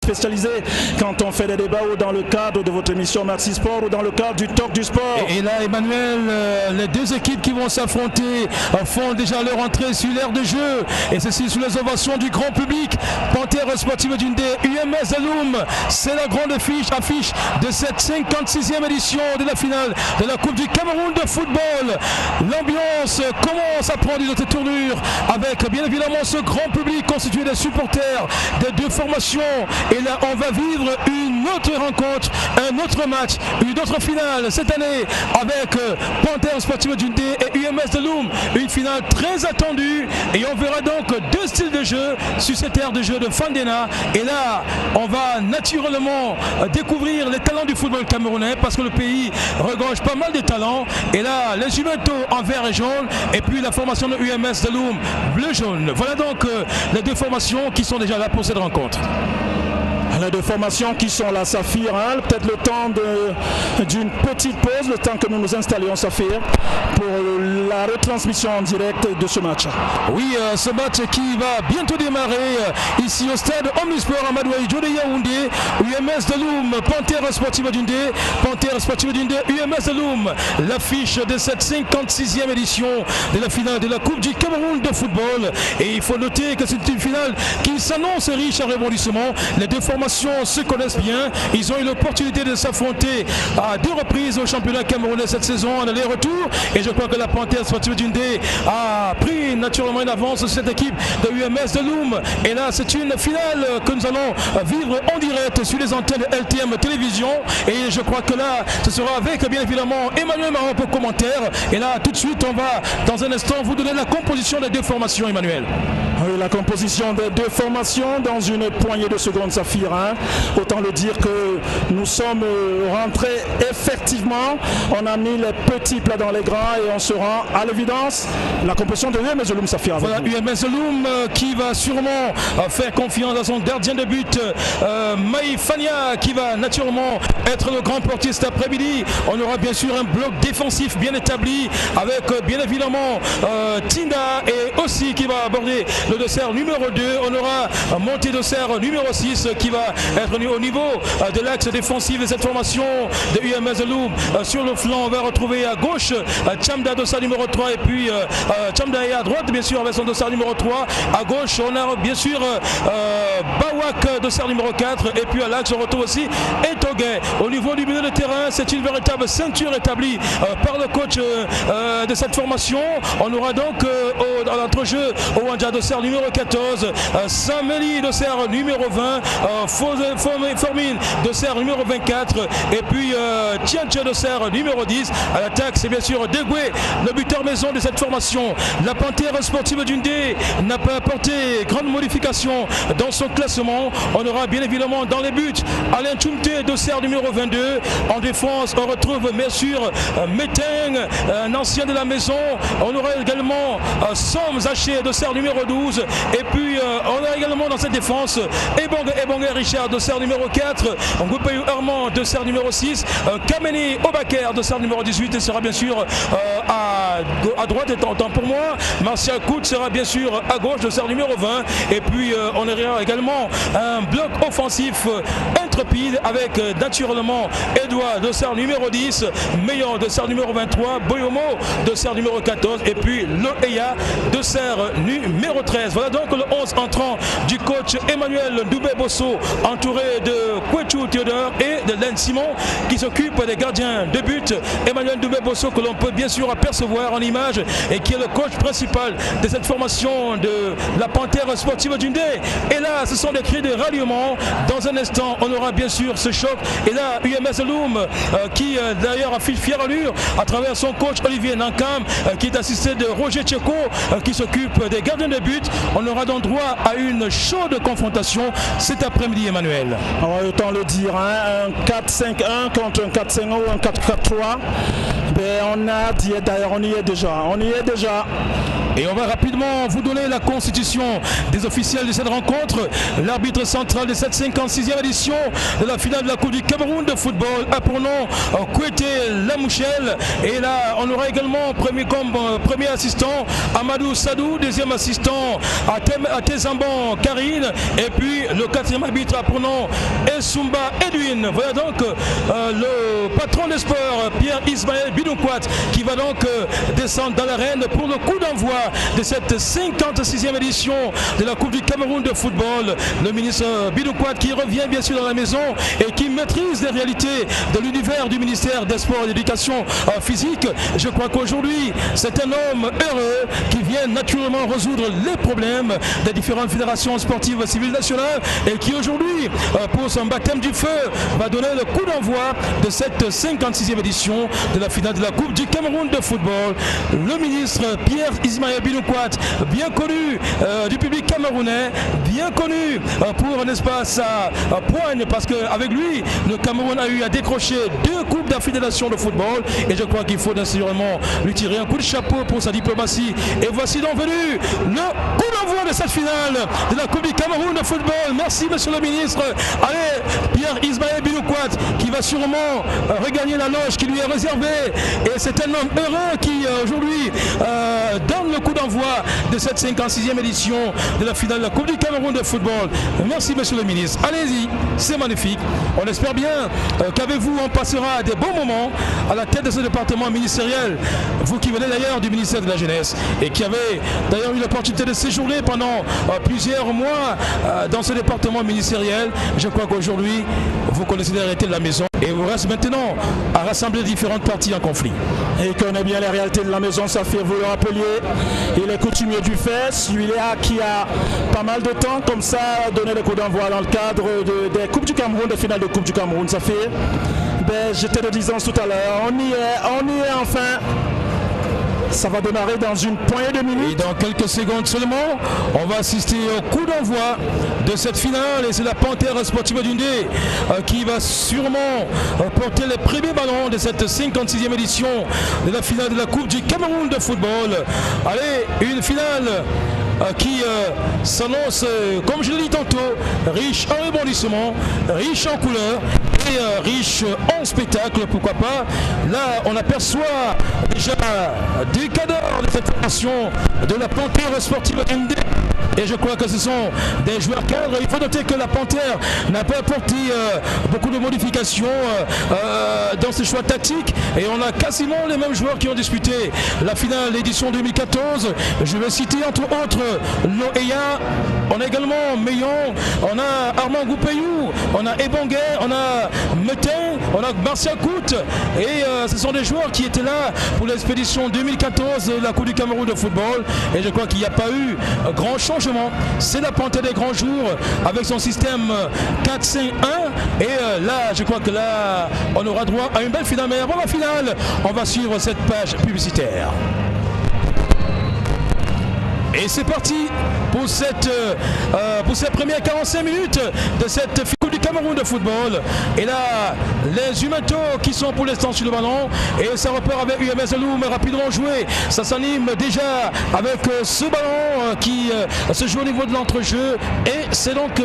spécialisé quand on fait des débats ou dans le cadre de votre émission Merci Sport ou dans le cadre du Talk du Sport. Et là, Emmanuel, les deux équipes qui vont s'affronter font déjà leur entrée sur l'aire de jeu. Et ceci sous les ovations du grand public. Panthère Sportive d'Undé, UMS Zaloum, c'est la grande affiche de cette 56e édition de la finale de la Coupe du Cameroun de football. L'ambiance commence à prendre une autre tournure avec bien évidemment ce grand public constitué des supporters des deux formations. Et là, on va vivre une autre rencontre, un autre match, une autre finale cette année avec Panthère Sportive d'Undé et UMS Zaloum. Une finale très attendue et on verra donc deux styles de jeu sur cette aire de jeu de Fandena. Et là, on va naturellement découvrir les talents du football camerounais parce que le pays regorge pas mal de talents. Et là, les Juventus en vert et jaune et puis la formation de UMS Zaloum bleu-jaune. Voilà donc les deux formations qui sont déjà là pour cette rencontre. Les deux formations qui sont là, Saphir, hein, peut-être le temps d'une petite pause, le temps que nous nous installions, Saphir, pour la retransmission en direct de ce match. Oui, ce match qui va bientôt démarrer ici au stade Omnisport Amadou Ahidjo de Yaoundé. UMS Zaloum, Panthère Sportive d'Undé, Panthère Sportive d'Undé, UMS Zaloum, l'affiche de cette 56e édition de la finale de la Coupe du Cameroun de football. Et il faut noter que c'est une finale qui s'annonce riche en rebondissements. Les deux formations se connaissent bien, ils ont eu l'opportunité de s'affronter à deux reprises au championnat camerounais cette saison en aller-retour et je crois que la Panthère Sportive d'Undé a pris naturellement une avance sur cette équipe de UMS Zaloum. Et là c'est une finale que nous allons vivre en direct sur les antennes de LTM Télévision et je crois que là ce sera avec bien évidemment Emmanuel Marron pour commentaire. Et là tout de suite on va dans un instant vous donner la composition des deux formations, Emmanuel. Oui, la composition des deux formations dans une poignée de secondes, Saphir. Hein. Autant le dire que nous sommes rentrés effectivement. On a mis les petits plats dans les grands et on se rend à l'évidence. La composition de UMS Zaloum, Saphir. Voilà, UMS Zaloum qui va sûrement faire confiance à son gardien de but, Maï Fania, qui va naturellement être le grand portier cet après-midi. On aura bien sûr un bloc défensif bien établi avec bien évidemment Tinda et aussi qui va aborder le dossard numéro 2, on aura monté dossard numéro 6 qui va être au niveau de l'axe défensif de cette formation de UMS Zaloum. Sur le flanc, on va retrouver à gauche Chamda dossard numéro 3 et puis Chamda est à droite bien sûr avec son dossard numéro 3. À gauche, on a bien sûr Bawak dossard numéro 4 et puis à l'axe, on retrouve aussi Etogay. Au niveau du milieu de terrain, c'est une véritable ceinture établie par le coach de cette formation. On aura donc dans l'entrejeu Owanja dossard numéro 14, Sameli dossard numéro 20, Formine dossard numéro 24 et puis Tianche dossard numéro 10. À l'attaque, c'est bien sûr Degwe, le buteur maison de cette formation. La Panthère Sportive d'Undé n'a pas apporté grande modification dans son classement. On aura bien évidemment dans les buts Alain Tchoumte dossard numéro 22. En défense, on retrouve bien sûr Meteng, un ancien de la maison. On aura également Somme Zaché dossard numéro 12. Et puis on a également dans cette défense Ebongue Richard dossard numéro 4, Ngoupayou Armand dossard numéro 6, Kameni Obaker dossard numéro 18 et sera bien sûr à droite, et tant pour moi. Martial Kout sera bien sûr à gauche dossard numéro 20. Et puis on aura également un bloc offensif intrépide avec naturellement Edouard dossard numéro 10, Meillon dossard numéro 23, Boyomo dossard numéro 14 et puis Loeya dossard numéro 13. Voilà donc le 11 entrant du coach Emmanuel Doubé-Bosso, entouré de Kwechu Théodore et de Len Simon qui s'occupe des gardiens de but. Emmanuel Doubé-Bosso que l'on peut bien sûr apercevoir en image et qui est le coach principal de cette formation de la Panthère Sportive d'Undé. Et là ce sont des cris de ralliement. Dans un instant on aura bien sûr ce choc et là UMS Zaloum qui d'ailleurs affiche fière allure à travers son coach Olivier Nankam qui est assisté de Roger Tcheko qui s'occupe des gardiens de but. On aura donc droit à une chaude confrontation cet après-midi, Emmanuel. Autant le dire, hein, un 4-5-1 contre un 4-5-1 ou un 4-4-3. Ben, on y est déjà. Et on va rapidement vous donner la constitution des officiels de cette rencontre. L'arbitre central de cette 56e édition de la finale de la Coupe du Cameroun de football a pour nom Kouete Lamouchel. Et là, on aura également premier assistant Amadou Sadou, deuxième assistant Atezamban Karine, et puis le quatrième arbitre a pour nom Esumba Edwin. Voilà donc le patron des sports, Pierre Ismaël Bidoukwat, qui va donc descendre dans l'arène pour le coup d'envoi de cette 56e édition de la Coupe du Cameroun de football. Le ministre Bidoukwat qui revient bien sûr dans la maison et qui maîtrise les réalités de l'univers du ministère des Sports et de l'Éducation physique. Je crois qu'aujourd'hui, c'est un homme heureux qui vient naturellement résoudre les problèmes des différentes fédérations sportives civiles nationales et qui aujourd'hui, pour son baptême du feu, va donner le coup d'envoi de cette 56e édition de la finale de la Coupe du Cameroun de football. Le ministre Pierre Ismaël Bidoukwat, bien connu du public camerounais, bien connu pour, n'est-ce pas, sa poigne, parce qu'avec lui, le Cameroun a eu à décrocher 2 coupes d'affiliation de football, et je crois qu'il faut naturellement lui tirer un coup de chapeau pour sa diplomatie. Et voici donc venu le coup d'envoi de cette finale de la Coupe du Cameroun de football. Merci monsieur le ministre. Allez, Pierre Ismaël Bidoukwat qui va sûrement regagner la loge qui lui est réservée, et c'est un homme heureux qui aujourd'hui donne le coup d'envoi de cette 56e édition de la finale de la Coupe du Cameroun de football. Merci monsieur le ministre. Allez-y, c'est magnifique. On espère bien qu'avec vous on passera des bons moments à la tête de ce département ministériel. Vous qui venez d'ailleurs du ministère de la Jeunesse et qui avez d'ailleurs eu l'opportunité de séjourner pendant plusieurs mois dans ce département ministériel, je crois qu'aujourd'hui vous connaissez les réalités de la maison et vous reste maintenant à rassembler différentes parties en conflit. Et il connaît bien les réalités de la maison, Saphir, vous le rappeliez. Il est coutumier du FES, celui-là qui a pas mal de temps comme ça donné le coup d'envoi dans le cadre des Coupes du Cameroun, des finales de Coupe du Cameroun, Saphir. Ben, j'étais de 10 ans tout à l'heure, on y est enfin. Ça va démarrer dans une poignée de minutes. Et dans quelques secondes seulement, on va assister au coup d'envoi de cette finale. Et c'est la Panthère Sportive d'Undé qui va sûrement porter les premiers ballons de cette 56e édition de la finale de la Coupe du Cameroun de football. Allez, une finale qui s'annonce, comme je l'ai dit tantôt, riche en rebondissements, riche en couleurs et riche en spectacle, pourquoi pas. Là, on aperçoit déjà des cadors de cette formation de la Panthère Sportive ND. Et je crois que ce sont des joueurs cadres. Il faut noter que la Panthère n'a pas apporté beaucoup de modifications dans ses choix tactiques. Et on a quasiment les mêmes joueurs qui ont disputé la finale édition 2014. Je vais citer entre autres Loeya, on a également Meillon, on a Armand Goupeyou, on a Ebonguet, on a Metin, on a Martial Kout. Et ce sont des joueurs qui étaient là pour l'expédition 2014 de la Coupe du Cameroun de football. Et je crois qu'il n'y a pas eu grand changement. C'est la Panthère des grands jours avec son système 4-5-1. Et là, je crois que là, on aura droit à une belle finale. Mais avant la finale, on va suivre cette page publicitaire. Et c'est parti pour ces premières 45 minutes de cette Coupe du Cameroun de football. Et là, les Humantos qui sont pour l'instant sur le ballon. Et ça repart avec UMS Loum rapidement joué. Ça s'anime déjà avec ce ballon qui se joue au niveau de l'entrejeu. Et c'est donc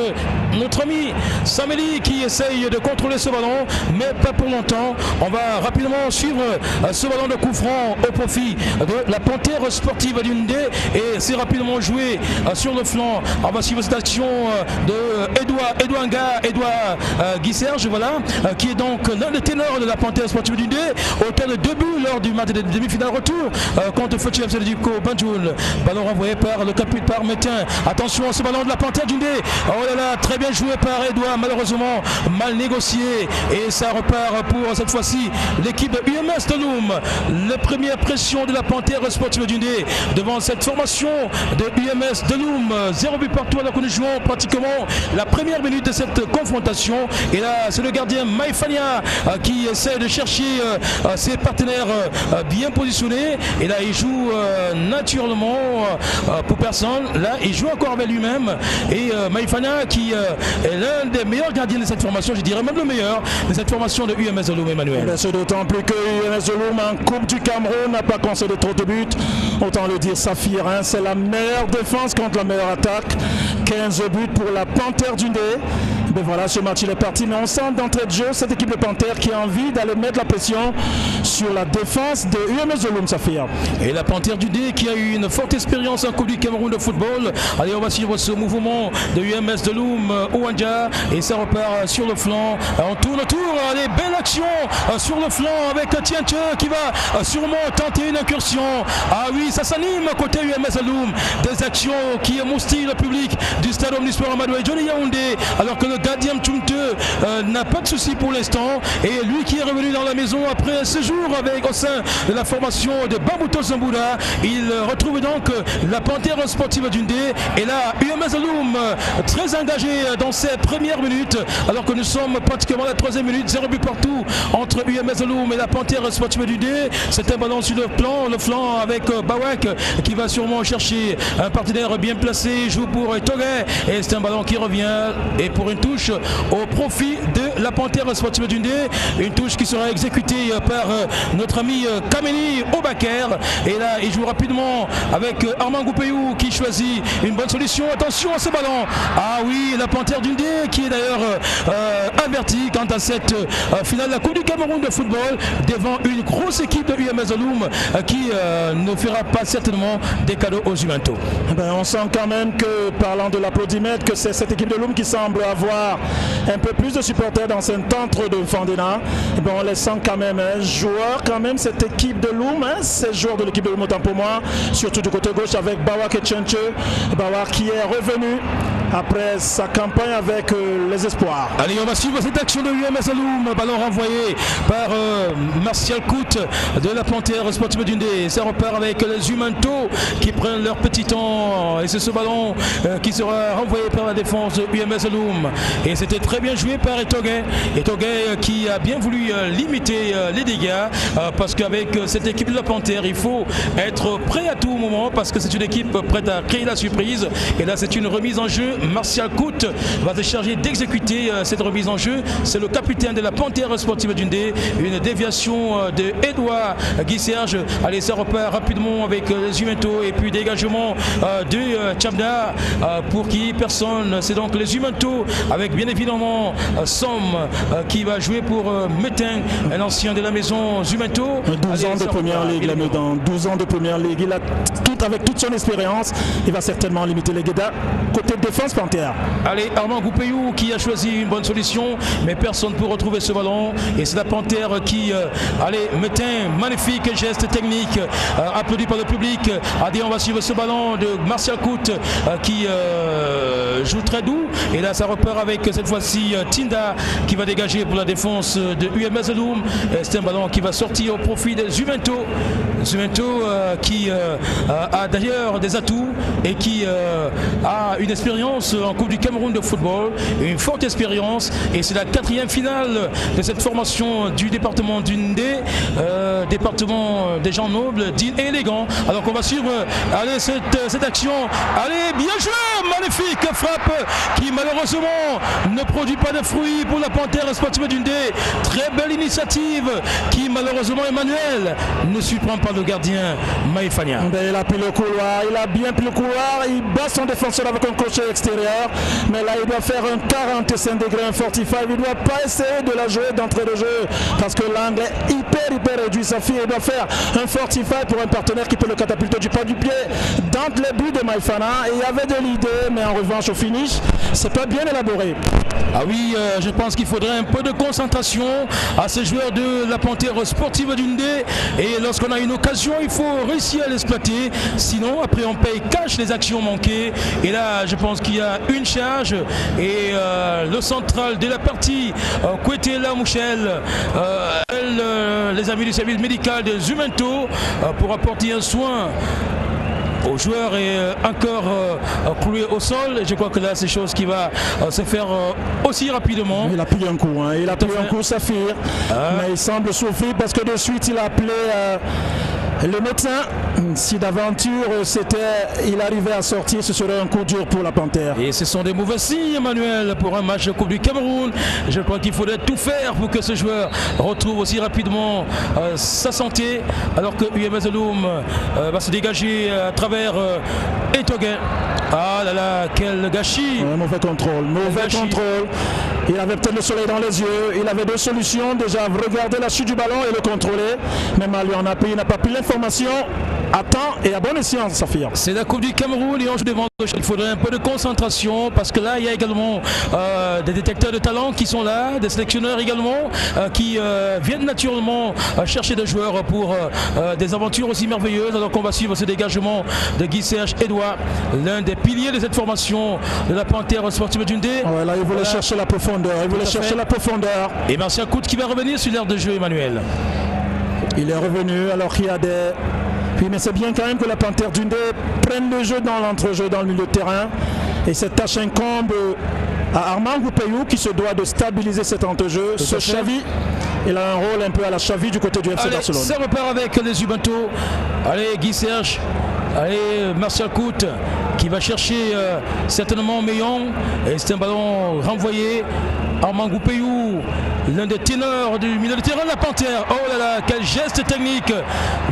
notre ami Sameli qui essaye de contrôler ce ballon, mais pas pour longtemps. On va rapidement suivre ce ballon de coup franc au profit de la Panthère Sportive d'Undé. Et c'est rapidement joué sur le flanc. On va suivre cette action de Edouard Guy-Serge, voilà, qui est donc l'un des ténors de la Panthère Sportive d'Undé, auteur de 2 buts lors du match de demi-finale retour contre Foti FC de Dibko Banjoul. Ballon renvoyé par le capitaine par Metin. Attention à ce ballon de la Panthère d'Undé. Oh là là, très bien joué par Edouard, malheureusement mal négocié. Et ça repart pour cette fois-ci l'équipe de UMS de Loum. La première pression de la Panthère Sportive d'Undé devant cette formation de UMS de Loum. 0 but partout alors que nous jouons pratiquement la première minute de cette compétition confrontation. Et là, c'est le gardien Maïfania qui essaie de chercher ses partenaires bien positionnés. Et là, il joue naturellement pour personne. Là, il joue encore avec lui-même. Et Maïfania qui est l'un des meilleurs gardiens de cette formation, je dirais même le meilleur de cette formation de UMS de Loum, Emmanuel. C'est d'autant plus que UMS de Loum en Coupe du Cameroun n'a pas concédé trop de buts. Autant le dire, Saphir, hein, c'est la meilleure défense contre la meilleure attaque. 15 buts pour la Panthère du Ndé. Ben voilà, ce match il est parti, mais on sent d'entrée de jeu cette équipe de Panthère qui a envie d'aller mettre la pression sur la défense de UMS de Loum, Saphir. Et la Panthère du Ndé qui a eu une forte expérience en Coupe du Cameroun de football. Allez, on va suivre ce mouvement de UMS de Loum, Ouanja, et ça repart sur le flanc. On tourne autour, allez, belle action sur le flanc avec Tienche qui va sûrement tenter une incursion. Ah oui, ça s'anime côté UMS de Loum. Des actions qui émoustillent le public du stade omnisport Amadou Johnny Yaoundé, alors que le gardien Mtumte n'a pas de soucis pour l'instant. Et lui qui est revenu dans la maison après un séjour au sein de la formation de Bambuto Zambouda, il retrouve donc la Panthère sportive du Ndé. Et là, UMS de Loum très engagé dans ses premières minutes, alors que nous sommes pratiquement à la 3e minute, 0 but partout entre UMS de Loum et la Panthère sportive du Ndé. C'est un ballon sur le flanc avec Bawak qui va sûrement chercher un partenaire bien placé, joue pour Togé, et c'est un ballon qui revient et pour une touche au profit de la Panthère sportive du Ndé, une touche qui sera exécutée par notre ami Kameni Obaker. Et là il joue rapidement avec Armand Goupeyou qui choisit une bonne solution. Attention à ce ballon, ah oui, la Panthère du Ndé qui est d'ailleurs avertie quant à cette finale de la Coupe du Cameroun de football devant une grosse équipe de UMS de Loum qui ne fera pas certainement des cadeaux aux Juventus. On sent quand même que, parlant de l'applaudimètre, que c'est cette équipe de Loum qui semble avoir un peu plus de supporters dans cet entre de Fandena. On les sent quand même joueurs, quand même cette équipe de Loum, ces joueurs de l'équipe de Loum autant pour moi, surtout du côté gauche avec Bawak et Tienche. Bawak qui est revenu après sa campagne avec les espoirs. Allez, on va suivre cette action de UMS de Loum, ballon renvoyé par Martial Kout de la Panthère sportive du Ndé. Ça repart avec les Humanto qui prennent leur petit temps, et c'est ce ballon qui sera renvoyé par la défense de UMS de Loum. Et c'était très bien joué par Etogé qui a bien voulu limiter les dégâts, parce qu'avec cette équipe de la Panthère il faut être prêt à tout moment, parce que c'est une équipe prête à créer la surprise. Et là c'est une remise en jeu. Martial Kout va se charger d'exécuter cette remise en jeu. C'est le capitaine de la Panthère sportive du Ndé. Une déviation de Edouard Guy Serge. Allez, ça repart rapidement avec les Humanto, et puis dégagement de Tchabda pour qui personne. C'est donc les Humanto avec bien évidemment Somme qui va jouer pour Metin, un ancien de la maison Humanto. 12 ans de première ligue, là, dans 12 ans de première ligue, il a avec toute son expérience, il va certainement limiter les dégâts côté défense Panthère. Allez, Armand Goupeyou qui a choisi une bonne solution, mais personne pour retrouver ce ballon, et c'est la Panthère qui allez, Metin, magnifique geste technique, applaudi par le public. Allez, on va suivre ce ballon de Martial Kout qui joue très doux, et là ça repart avec cette fois-ci Tinda qui va dégager pour la défense de UMS de Loum. C'est un ballon qui va sortir au profit des Juventus qui a d'ailleurs des atouts et qui a une expérience en Coupe du Cameroun de football, une forte expérience, et c'est la 4e finale de cette formation du département du Ndé, département des gens nobles, dignes et élégants. Alors qu'on va suivre allez, cette action. Allez, bien joué, magnifique frappe qui malheureusement ne produit pas de fruits pour la Panthère sportive du Ndé. Très belle initiative qui malheureusement, Emmanuel, ne surprend pas le gardien Maïfania. Il a pris le couloir, il a bien pris le couloir, il bat son défenseur avec un crochet extérieur, mais là il doit faire un 45 degrés, un 45, il ne doit pas essayer de la jouer d'entrée de jeu parce que l'angle est hyper réduit. Sa fille, il doit faire un 45 pour un partenaire qui peut le catapulter du pas du pied dans les buts de Maïfana. Et il y avait de l'idée, mais en revanche au finish, c'est pas bien élaboré. Ah oui, je pense qu'il faudrait un peu de concentration à ces joueurs de la Panthère sportive du Ndé, et lorsqu'on a une occasion, il faut réussir à l'exploiter, sinon après on paye cash les actions manquées. Et là je pense qu'il y a une charge, et le central de la partie, Kouete Lamouchel, les amis du service médical de Zumento, pour apporter un soin au joueur est encore cloué au sol. Et je crois que là, c'est chose qui va se faire aussi rapidement. Il a pris un coup, il a pris un coup, Saphir. Mais il semble souffrir parce que de suite, il a appelé le médecin. Si d'aventure il arrivait à sortir, ce serait un coup dur pour la Panthère. Et ce sont des mauvais signes, Emmanuel, pour un match de Coupe du Cameroun. Je crois qu'il faudrait tout faire pour que ce joueur retrouve aussi rapidement sa santé, alors que UMS Loum va se dégager à travers Etoguin. Ah là là, quel gâchis! Mauvais contrôle, contrôle. Il avait peut-être le soleil dans les yeux. Il avait deux solutions. Déjà, regarder la chute du ballon et le contrôler. Mais mal lui en a pris. Il n'a pas pris l'information à temps et à bonne escient, Saphir. C'est la Coupe du Cameroun et on joue devant. Il faudrait un peu de concentration parce que là, il y a également des détecteurs de talent qui sont là, des sélectionneurs également qui viennent naturellement chercher des joueurs pour des aventures aussi merveilleuses. Alors qu'on va suivre ce dégagement de Guy-Serge Edouard, l'un des piliers de cette formation de la Panthère Sportive d'Undé. Ouais, là, il voulait chercher la profondeur. Il voulait chercher la profondeur. Et Martial Coute qui va revenir sur l'aire de jeu, Emmanuel. Il est revenu alors qu'il y a des... Oui, mais c'est bien quand même que la Panthère d'Undé prenne le jeu dans l'entrejeu, dans le milieu de terrain. Et cette tâche incombe à Armand Goupayou qui se doit de stabiliser cet entrejeu. Ce Xavi, il a un rôle un peu à la Xavi du côté du FC Barcelone. Ça repart avec les Juventus. Allez, Guy Serge. Allez, Martial Coute qui va chercher certainement Meillon. Et c'est un ballon renvoyé. Armand Goupayou, l'un des ténors du milieu de terrain de la Panthère. Oh là là, quel geste technique.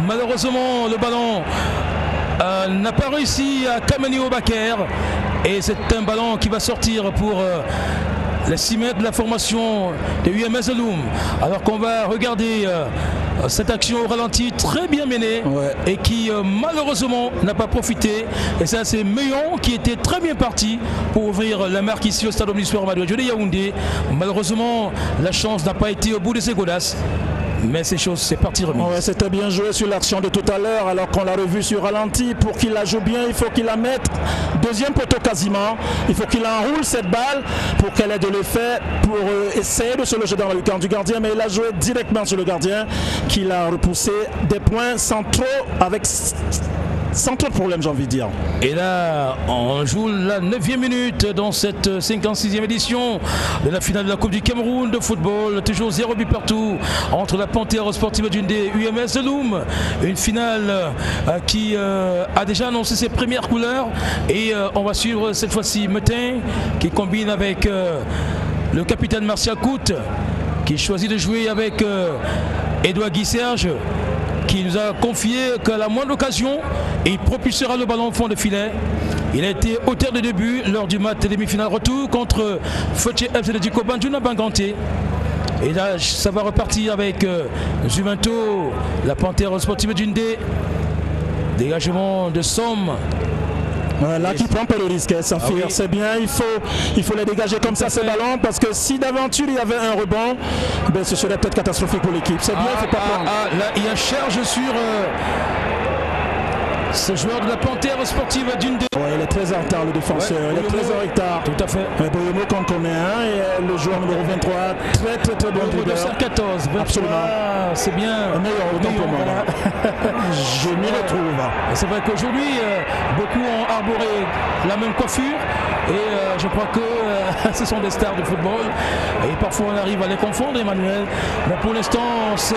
Malheureusement, le ballon n'a pas réussi à Kameni Obaker. Et c'est un ballon qui va sortir pour les 6 mètres de la formation de UMS Loum. Alors qu'on va regarder cette action au ralenti très bien menée et qui malheureusement n'a pas profité. Et ça, c'est Meillon qui était très bien parti pour ouvrir la marque ici au stade omnisport Mamadou de Yaoundé. Malheureusement, la chance n'a pas été au bout de ses godasses. Mais ces choses, c'est parti remise. Ouais, c'était bien joué sur l'action de tout à l'heure, alors qu'on l'a revu sur ralenti. Pour qu'il la joue bien, il faut qu'il la mette deuxième poteau quasiment. Il faut qu'il enroule cette balle pour qu'elle ait de l'effet pour essayer de se loger dans le camp du gardien. Mais il a joué directement sur le gardien qui l'a repoussé des points sans trop de problème, j'ai envie de dire. Et là, on joue la 9e minute dans cette 56e édition de la finale de la Coupe du Cameroun de football. Toujours 0 but partout entre la Panthère Sportive d'Undé et UMS Loum. Une finale qui a déjà annoncé ses premières couleurs. Et on va suivre cette fois-ci Metin qui combine avec le capitaine Martial Coute qui choisit de jouer avec Edouard Guy-Serge, qui nous a confié qu'à la moindre occasion, il propulsera le ballon au fond de filet. Il a été auteur de début lors du match demi-finale retour contre Fetché FC de Djiko Bandjouna Banganté. Et là, ça va repartir avec Juventus, la Panthère Sportive d'Undé. Dégagement de Somme. Là qui prend pas le risque, Saphir, c'est bien, il faut les dégager comme ça ces ballons, parce que si d'aventure il y avait un rebond, ben, ce serait peut-être catastrophique pour l'équipe. C'est bien, il ne faut pas prendre. Là il y a charge sur ce joueur de la Panthère Sportive d'Undé. Il est très en retard le défenseur, il est très en retard. Tout à fait. Boyomo qu'on connaît, et le joueur numéro 23, très bon dribbleur. 14, absolument. C'est bien. Meilleur autant pour moi. Je m'y retrouve. C'est vrai qu'aujourd'hui, beaucoup ont arboré la même coiffure et je crois que ce sont des stars de football et parfois on arrive à les confondre, Emmanuel. Mais pour l'instant, c'est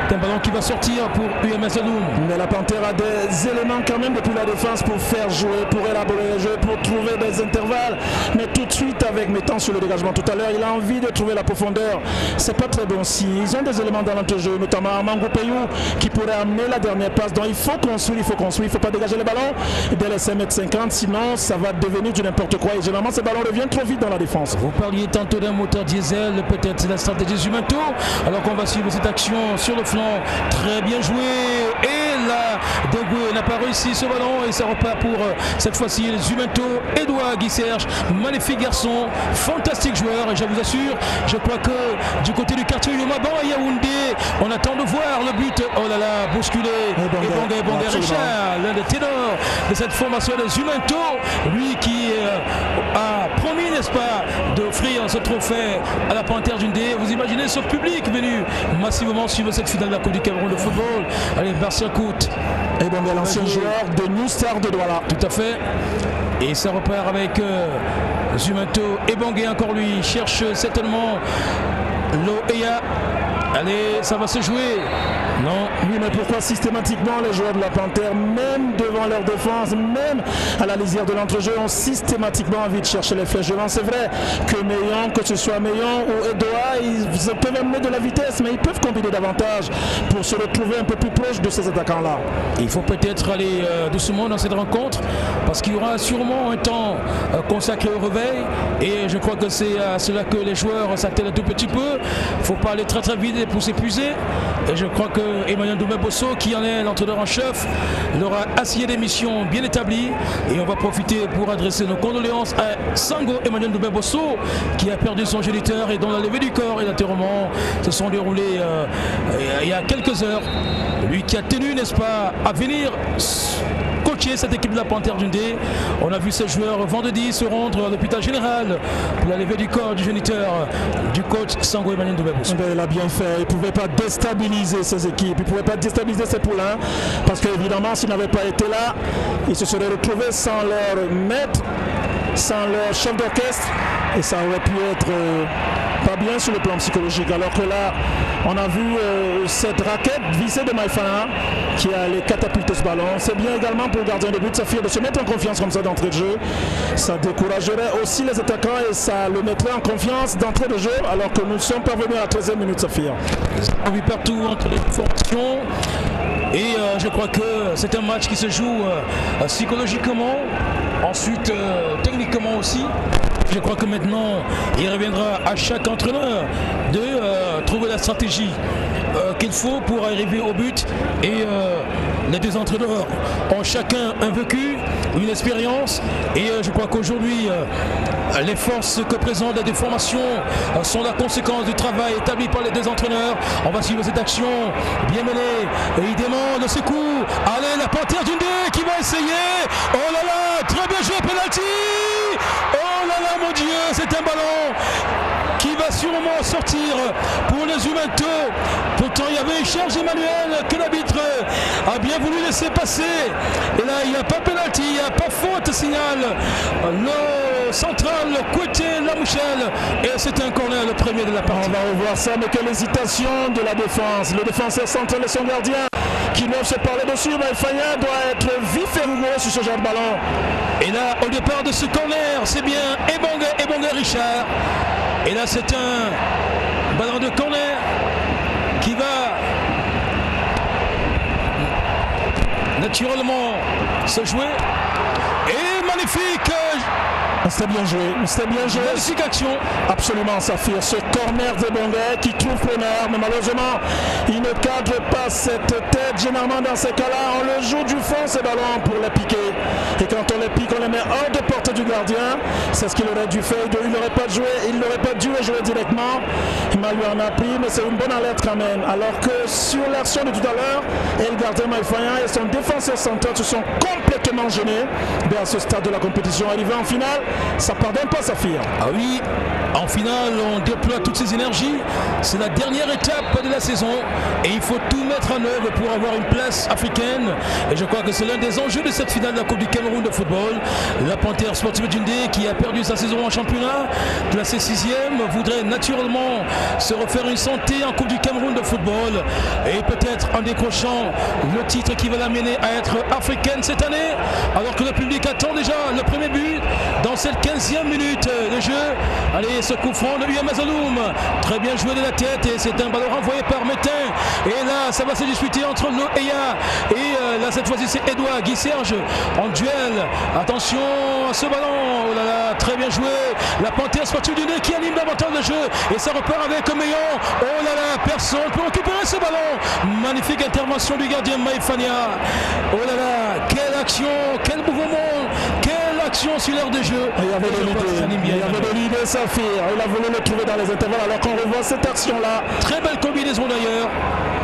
un ballon qui va sortir pour UMS Loum. Mais la Panthère a des éléments quand même depuis la défense pour faire jouer, pour élaborer le jeu, pour trouver des intervalles. Mais tout de suite, avec mettant sur le dégagement tout à l'heure, il a envie de trouver la profondeur. C'est pas très bon si ils ont des éléments dans l'entrejeu, notamment Armand Goupayou qui pourrait amener la dernière passe. Donc il faut construire, il ne faut pas dégager les ballons dès les 5m50, sinon ça va devenir du n'importe quoi. Et généralement ces ballons reviennent trop vite dans la défense. Vous parliez tantôt d'un moteur diesel, peut-être c'est la stratégie du Juventus. Alors qu'on va suivre cette action sur le flanc. Très bien joué. Et là, Degoué n'a pas réussi ce ballon et ça repart pour cette fois-ci les Juventus. Edouard Guy-Serge, magnifique garçon, fantastique joueur. Et je vous assure, je crois que du côté du quartier Yomaban à Yaoundé, on attend de voir le but. Oh là là, bousculé. Et Bongé Richard, l'un des ténors de cette formation de Juventus, lui qui a promis, n'est-ce pas, d'offrir ce trophée à la Panthère d'Undé. Vous imaginez ce public venu massivement suivre cette finale de la Coupe du Cameroun de football. Allez, Martial Coute droite. Et donc l'ancien joueur de New Star de Douala. Tout à fait. Et ça repart avec Zumato et Bangé, encore lui, cherche certainement Loeya. Allez, ça va se jouer. Non. Oui, mais pourquoi systématiquement les joueurs de la Panthère, même devant leur défense, même à la lisière de l'entrejeu, ont systématiquement envie de chercher les flèches devant. C'est vrai que Meillon, que ce soit Meillon ou Edoa, ils peuvent amener de la vitesse, mais ils peuvent combiner davantage pour se retrouver un peu plus proche de ces attaquants-là. Il faut peut-être aller doucement dans cette rencontre, parce qu'il y aura sûrement un temps consacré au réveil, et je crois que c'est à cela que les joueurs s'attellent un tout petit peu. Il ne faut pas aller très très vite pour s'épuiser, et je crois que Emmanuel Doumé-Bosso, qui en est l'entraîneur en chef, leur a assigné des missions bien établies, et on va profiter pour adresser nos condoléances à Sango Emmanuel Doumé-Bosso, qui a perdu son géniteur et dont la levée du corps et l'enterrement se sont déroulés il y a quelques heures. Lui qui a tenu, n'est-ce pas, à venir coacher cette équipe de la Panthère Dundee. On a vu ces joueurs vendredi se rendre à l'hôpital général pour la levée du corps du géniteur du coach Sango Emmanuel Doumé-Bosso. Il a bien fait, il ne pouvait pas déstabiliser ses équipes, il ne pouvait pas déstabiliser ses poulains, parce qu'évidemment s'il n'avait pas été là, ils se seraient retrouvés sans leur maître, sans leur chef d'orchestre, et ça aurait pu être pas bien sur le plan psychologique. Alors que là, on a vu cette raquette vissée de Maïfana qui allait catapulter ce ballon. C'est bien également pour le gardien de but Safir de se mettre en confiance comme ça d'entrée de jeu. Ça découragerait aussi les attaquants et ça le mettrait en confiance d'entrée de jeu, alors que nous sommes parvenus à la 13e minute, Safir. On vit partout entre les formations. Et je crois que c'est un match qui se joue psychologiquement, ensuite techniquement aussi. Je crois que maintenant, il reviendra à chaque entraîneur de trouver la stratégie qu'il faut pour arriver au but. Et les deux entraîneurs ont chacun un vécu, une expérience. Et je crois qu'aujourd'hui, les forces que présentent les deux formations sont la conséquence du travail établi par les deux entraîneurs. On va suivre cette action bien menée. Et il demande ce coup. Allez, la Panthère Dundee qui va essayer. Oh là là, très bien joué, penalty. Oh là là, mon Dieu, c'est un ballon qui va sûrement sortir pour les Zumato. Pourtant, il y avait une charge Emmanuel que l'arbitre a bien voulu laisser passer. Et là, il n'y a pas pénalty, il n'y a pas faute, signal le central, Kouete Lamouchel. Et c'est un corner, le premier de la partie. On va revoir ça, mais quelle hésitation de la défense. Le défenseur central et son gardien qui doivent se parler dessus. Maïfana doit être vif et rigoureux sur ce genre de ballon. Et là, au départ de ce corner, c'est bien Ebonga Richard. Et là, c'est un ballon de corner qui va naturellement se jouer. Et magnifique! C'était bien joué, c'était bien joué. Magnifique action. Absolument, Safir. Ce corner de Bonga qui trouve preneur, mais malheureusement, il ne cadre pas cette tête. Généralement, dans ces cas-là, on le joue du fond, ces ballons, pour les piquer. Et quand on les pique, on les met hors de portée du gardien. C'est ce qu'il aurait dû faire. Il n'aurait pas joué, il n'aurait pas dû jouer directement. Mal lui en a pris, mais c'est une bonne alerte quand même. Alors que sur l'action de tout à l'heure, et le gardien Maïfana et son défenseur central se sont complètement gênés à ce stade de la compétition. Arrivé en finale, ça ne pardonne pas, Safir. Ah oui, en finale, on déploie toutes ses énergies. C'est la dernière étape de la saison et il faut tout mettre en œuvre pour avoir une place africaine. Et je crois que c'est l'un des enjeux de cette finale de la Coupe du Cameroun de football. La Panthère Sportive Dundee, qui a perdu sa saison en championnat, classée 6e, voudrait naturellement se refaire une santé en Coupe du Cameroun de football et peut-être en décrochant le titre qui va l'amener à être africaine cette année, alors que le public attend déjà le premier but dans cette 15e minute de jeu. Allez, ce coup franc de UM Azaloum, très bien joué de la tête et c'est un ballon renvoyé par Métain. Et là, ça va se disputer entre Loeya et là, cette fois-ci, c'est Edouard Guy Serge en duel. Attention à ce ballon. Oh là là, très bien joué. La Panthère Sportive du Nez qui anime davantage le jeu et ça repart avec Meillon. Oh là là, personne pour récupérer ce ballon. Magnifique intervention du gardien Maïfana. Oh là là, quelle action, quel mouvement, quelle action sur l'aire de jeu. Il y avait de l'idée, Safir. Il a voulu le trouver dans les intervalles alors qu'on revoit cette action-là. Très belle combinaison d'ailleurs.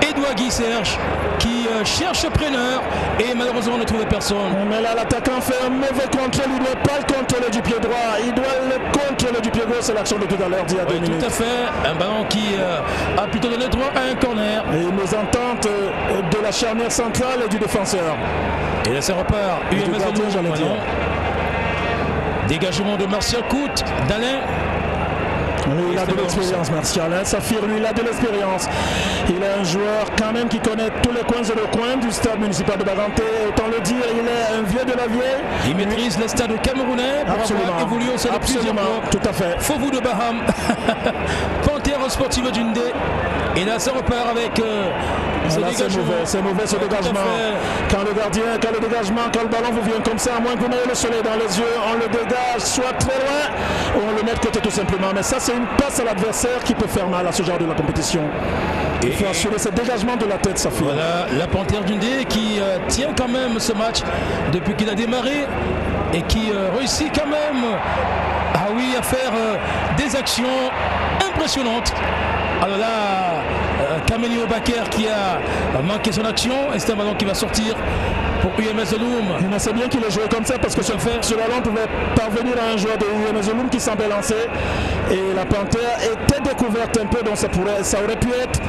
Edouard Edouard Guy Serge qui cherche preneur et malheureusement ne trouve personne. Mais là l'attaquant fait un mauvais contrôle, il ne doit pas le contrôler du pied droit, il doit le contrôler du pied gauche, c'est l'action de tout à l'heure d'il y a 2 minutes. Tout à fait, un ballon qui a plutôt donné droit à un corner. Et une mésentente de la charnière centrale et du défenseur. Et là ça repart, UMS gardien, j'allais dire. Dégagement de Martial Coute, d'Alain. Il a de l'expérience, Martial. Saphir, lui, il a de l'expérience. Il est un joueur quand même qui connaît tous les coins et le coin du stade municipal de Baganté. Autant le dire, il est un vieux de la vieille. Il maîtrise le stade camerounais pour avoir évolué au sein de plusieurs clubs. Tout à fait. Faubourg de Baham, Panthère Sportive d'Undé. Et là, ça repart avec ce dégagement. C'est mauvais ce dégagement. Quand le dégagement, quand le ballon vous vient comme ça, à moins que vous n'ayez le soleil dans les yeux, on le dégage soit très loin ou on le met de côté tout simplement. Mais ça, c'est une passe à l'adversaire qui peut faire mal à ce genre de la compétition. Il faut assurer ce dégagement de la tête, ça fait. Voilà, la Panthère d'Undé qui tient quand même ce match depuis qu'il a démarré et qui réussit quand même à faire des actions impressionnantes. Alors là, Kameni Obaker qui a manqué son action et c'est un ballon qui va sortir pour UMS Loum. Mais c'est bien qu'il ait joué comme ça parce que ce ballon pouvait parvenir à un joueur de UMS Loum qui semblait lancer et la Panthère était découverte un peu, donc ça aurait pu être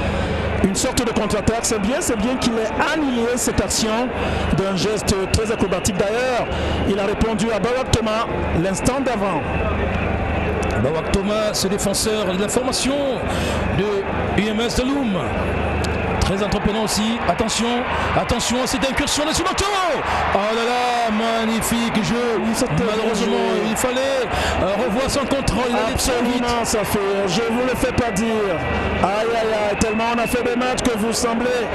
une sorte de contre-attaque. C'est bien qu'il ait annihilé cette action d'un geste très acrobatique. D'ailleurs, il a répondu à Bawak Thomas l'instant d'avant. Bawak Thomas, ce défenseur de la formation de UMS de Loum. Très entreprenant aussi. Attention à cette incursion de Sumoto. Oh là là, magnifique jeu. Malheureusement, il fallait revoir son contrôle. Absolument, ça fait. Je ne vous le fais pas dire. Aïe, tellement on a fait des matchs que vous semblez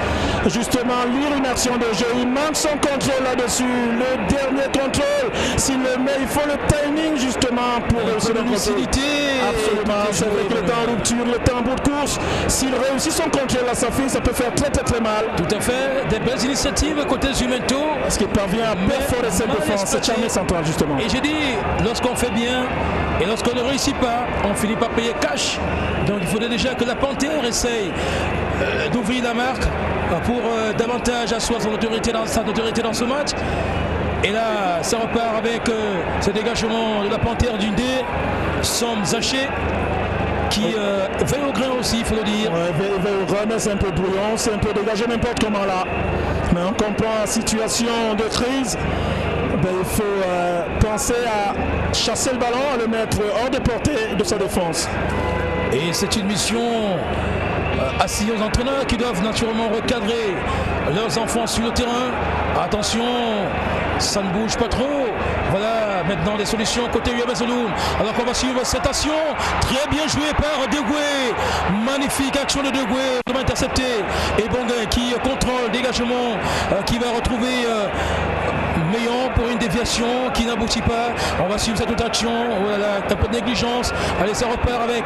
justement lire une action de jeu. Il manque son contrôle là-dessus. Le dernier contrôle, s'il le met, il faut le timing justement pour réussir le lucidité. Absolument. C'est vrai qu'il est en rupture, il est en bout de course. S'il réussit son contrôle à sa fille, ça peut faire très mal. Tout à fait, des belles initiatives côté Zumento. Est-ce qu'il parvient à perforer cette défense, cette charnière centrale justement. Et j'ai dit, lorsqu'on fait bien et lorsqu'on ne réussit pas, on finit par payer cash. Donc il faudrait déjà que la Panthère essaye d'ouvrir la marque pour davantage asseoir sa notoriété dans ce match. Et là, ça repart avec ce dégagement de la Panthère d'une D, Somme Zaché. Qui veille au grain aussi, il faut le dire. Ouais, veille au grain, mais c'est un peu brouillon, c'est un peu dégagé n'importe comment là. Mais on comprend la situation de crise. Il faut penser à chasser le ballon, à le mettre hors de portée de sa défense. Et c'est une mission assignée aux entraîneurs qui doivent naturellement recadrer leurs enfants sur le terrain. Attention, ça ne bouge pas trop. Voilà maintenant des solutions côté UMS Loum. Alors qu'on va suivre cette action. Très bien joué par Degoué. Magnifique action de Degoué. Intercepté. Et Bonguin qui contrôle dégagement, qui va retrouver Meillon pour une déviation qui n'aboutit pas. On va suivre cette autre action. Voilà, un peu de négligence. Allez, ça repart avec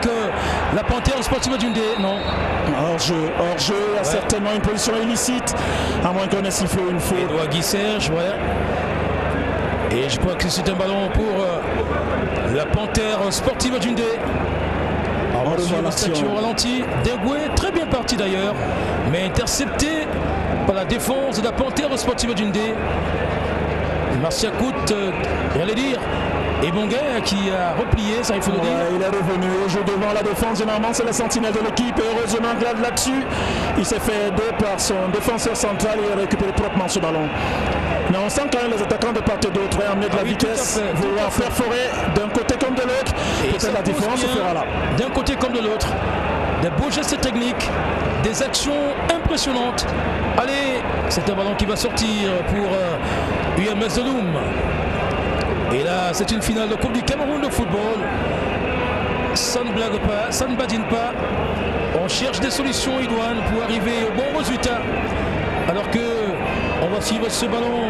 la Panthère Sportive d'Undé. Non. Hors-jeu, il y a certainement une position illicite, à moins qu'on ait sifflé une faute. Edouard Guy Serge, ouais. Et je crois que c'est un ballon pour la Panthère Sportive d'Undé. On va suivre cette action au ralenti. Degoué, très bien parti d'ailleurs, mais intercepté par la défense de la Panthère Sportive d'Undé. Martial Coute, j'allais dire. Et Bonguin qui a replié, ça il faut le dire. Il est revenu, il joue devant la défense. Généralement c'est la sentinelle de l'équipe. Et heureusement là-dessus, il s'est fait aider par son défenseur central et il a récupéré proprement ce ballon. Mais on sent quand même les attaquants de part et d'autre amener de la vitesse, vouloir perforer d'un côté comme de l'autre. Peut-être la différence se fera là. D'un côté comme de l'autre. Des beaux gestes techniques, des actions impressionnantes. Allez, c'est un ballon qui va sortir pour UMS de Loum. Et là, c'est une finale de Coupe du Cameroun de football. Ça ne blague pas, ça ne badine pas. On cherche des solutions idoines pour arriver au bon résultat. Alors que on va suivre ce ballon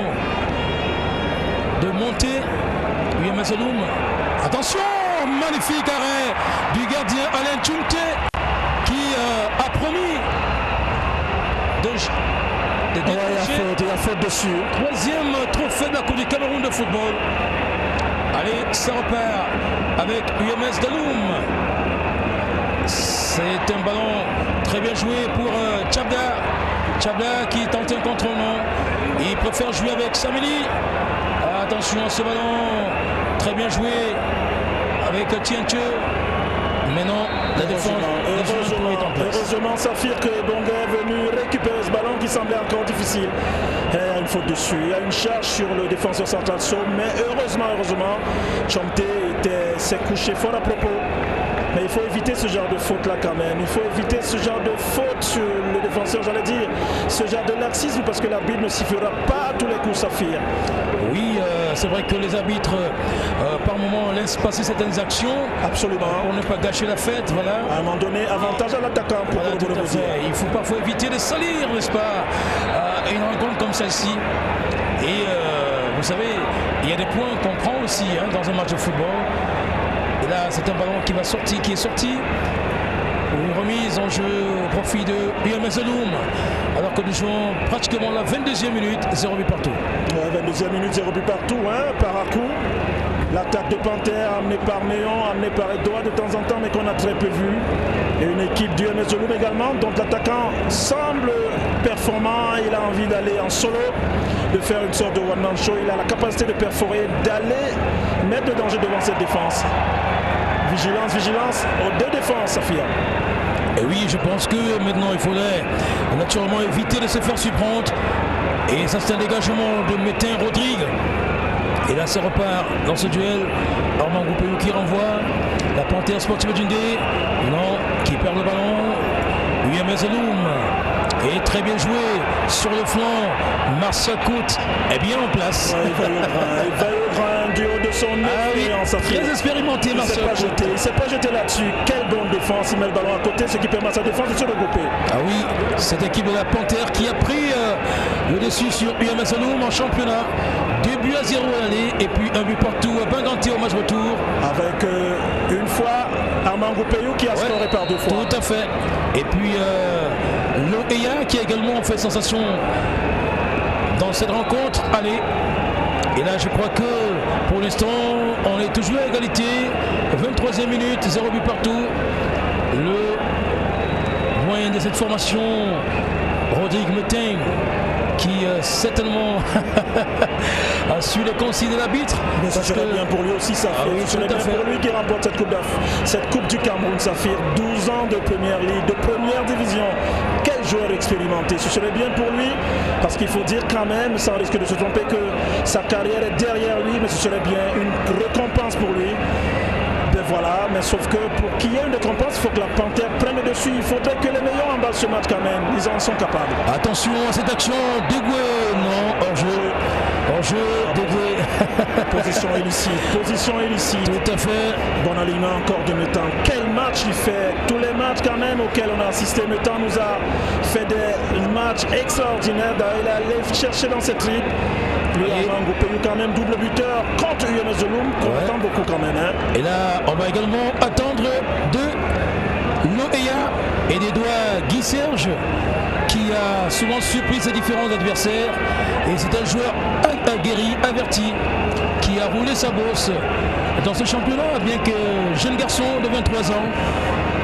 de montée. UMS de Loum. Attention, magnifique arrêt du gardien Alain Tchounté qui a promis de il y a faute dessus. Troisième trophée de la Coupe du Cameroun de football. Allez, ça repart avec UMS de Loum. C'est un ballon très bien joué pour Tchabda. Chabla qui tente un contrôle, non. Il préfère jouer avec Sameli. Attention à ce ballon. Très bien joué avec Tienche. Mais non, la défense est en place. Heureusement, Safir, que Bonga est venu récupérer ce ballon qui semblait encore difficile. Et il y a une faute dessus. Il y a une charge sur le défenseur central Sow. Mais heureusement, Chomte s'est couché fort à propos. Mais il faut éviter ce genre de faute-là quand même. Il faut éviter ce genre de faute sur le défenseur, j'allais dire. Ce genre de laxisme, parce que l'arbitre ne sifflera pas à tous les coups, Safir. Oui, c'est vrai que les arbitres, par moment, laissent passer certaines actions. Absolument. Pour ne pas gâcher la fête, voilà. À un moment donné, avantage à l'attaquant pour voilà, tout à fait. Il faut parfois éviter de salir, n'est-ce pas, une rencontre comme celle-ci. Et vous savez, il y a des points qu'on prend aussi dans un match de football. Et là, c'est un ballon qui est sorti. Une remise en jeu au profit de UMS Zaloum. Alors que nous jouons pratiquement la 22e minute, 0 but partout. Ouais, 22e minute, 0 but partout, par à coup. L'attaque de Panthère amenée par Néon, amenée par Edouard de temps en temps, mais qu'on a très peu vu. Et une équipe du UMS Zaloum également, dont l'attaquant semble performant. Il a envie d'aller en solo, de faire une sorte de one-man show. Il a la capacité de perforer, d'aller mettre le danger devant cette défense. Vigilance aux deux défenses, Safia. Et oui, je pense que maintenant il faudrait naturellement éviter de se faire surprendre. Et ça, c'est un dégagement de Métain Rodrigue. Et là, ça repart dans ce duel. Armand Goupéou qui renvoie. La Panthère Sportive d'Undé. Non, qui perd le ballon. UMS Zaloum. Et très bien joué sur le flanc. Martial Coute est bien en place. Ouais, il va au grain du haut de son expérience. Très expérimenté, Martial Coute. Il ne s'est pas jeté là-dessus. Quelle bonne défense. Il met le ballon à côté, ce qui permet à sa défense de se regrouper. Ah oui, cette équipe de la Panthère qui a pris le dessus sur UMS Zaloum en championnat. 2 buts à 0 à l'aller et puis un but partout à Banganté au match retour. Avec une fois Armand Goupéou qui a scoré par 2 fois. Tout à fait. Et puis Loeya qui a également fait sensation dans cette rencontre. Allez. Et là je crois que pour l'instant on est toujours à égalité. 23e minute, 0 but partout. Le moyen de cette formation, Rodrigue Métain, qui certainement a su les consignes de l'arbitre. Mais ce serait bien pour lui aussi, Safir. Ce serait bien pour lui qui remporte cette coupe du Cameroun, Safir. 12 ans de première ligue, de première division. Quel joueur expérimenté. Ce serait bien pour lui, parce qu'il faut dire quand même, sans risque de se tromper, que sa carrière est derrière lui, mais ce serait bien une récompense pour lui. Voilà, mais sauf que pour qu'il y ait une récompense, il faut que la Panthère prenne le dessus. Il faudrait que les meilleurs emballe ce match quand même. Ils en sont capables. Attention à cette action. Dégué, non, hors-jeu, Dégué. Position illicite. Tout à fait. Bon alignement encore de Métain. Quel match il fait. Tous les matchs quand même auxquels on a assisté. Métain nous a fait des matchs extraordinaires. Il est allé chercher dans cette triple. Lui, Armand Goupéou quand même double buteur contre UMS Zaloum, qu'on attend beaucoup quand même. Et là, on va également attendre de Loeya et des doigts Guy Serge, qui a souvent surpris ses différents adversaires. Et c'est un joueur aguerri, averti, qui a roulé sa bosse dans ce championnat, bien que jeune garçon de 23 ans,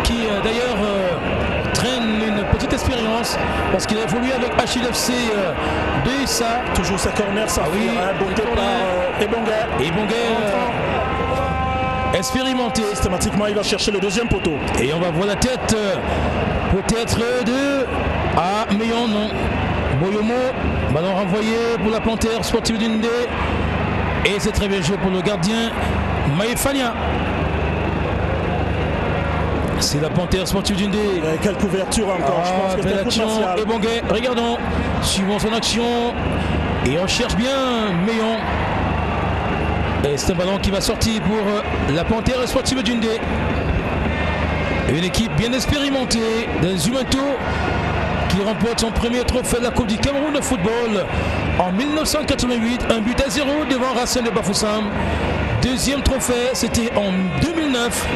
qui d'ailleurs traîne une petite expérience parce qu'il a évolué avec HLFC de Issa. Toujours sa corner, ça beauté par Ebonga expérimenté. Systématiquement, il va chercher le deuxième poteau. Et on va voir la tête peut-être de Meillon, non. Boyomo, ballon renvoyé pour la Panthère Sportive d'Undé. Et c'est très bien joué pour le gardien Maïfania. C'est la Panthère Sportive d'Undé. Quelle couverture encore. Je pense que belle action. Et Bonguet, regardons, suivons son action. Et on cherche bien Meillon. Et c'est un ballon qui va sortir pour la Panthère Sportive d'Undé. Une équipe bien expérimentée des Humanto qui remporte son premier trophée de la Coupe du Cameroun de football en 1988. Un but à 0 devant Racine de Bafoussam. Deuxième trophée, c'était en 2009.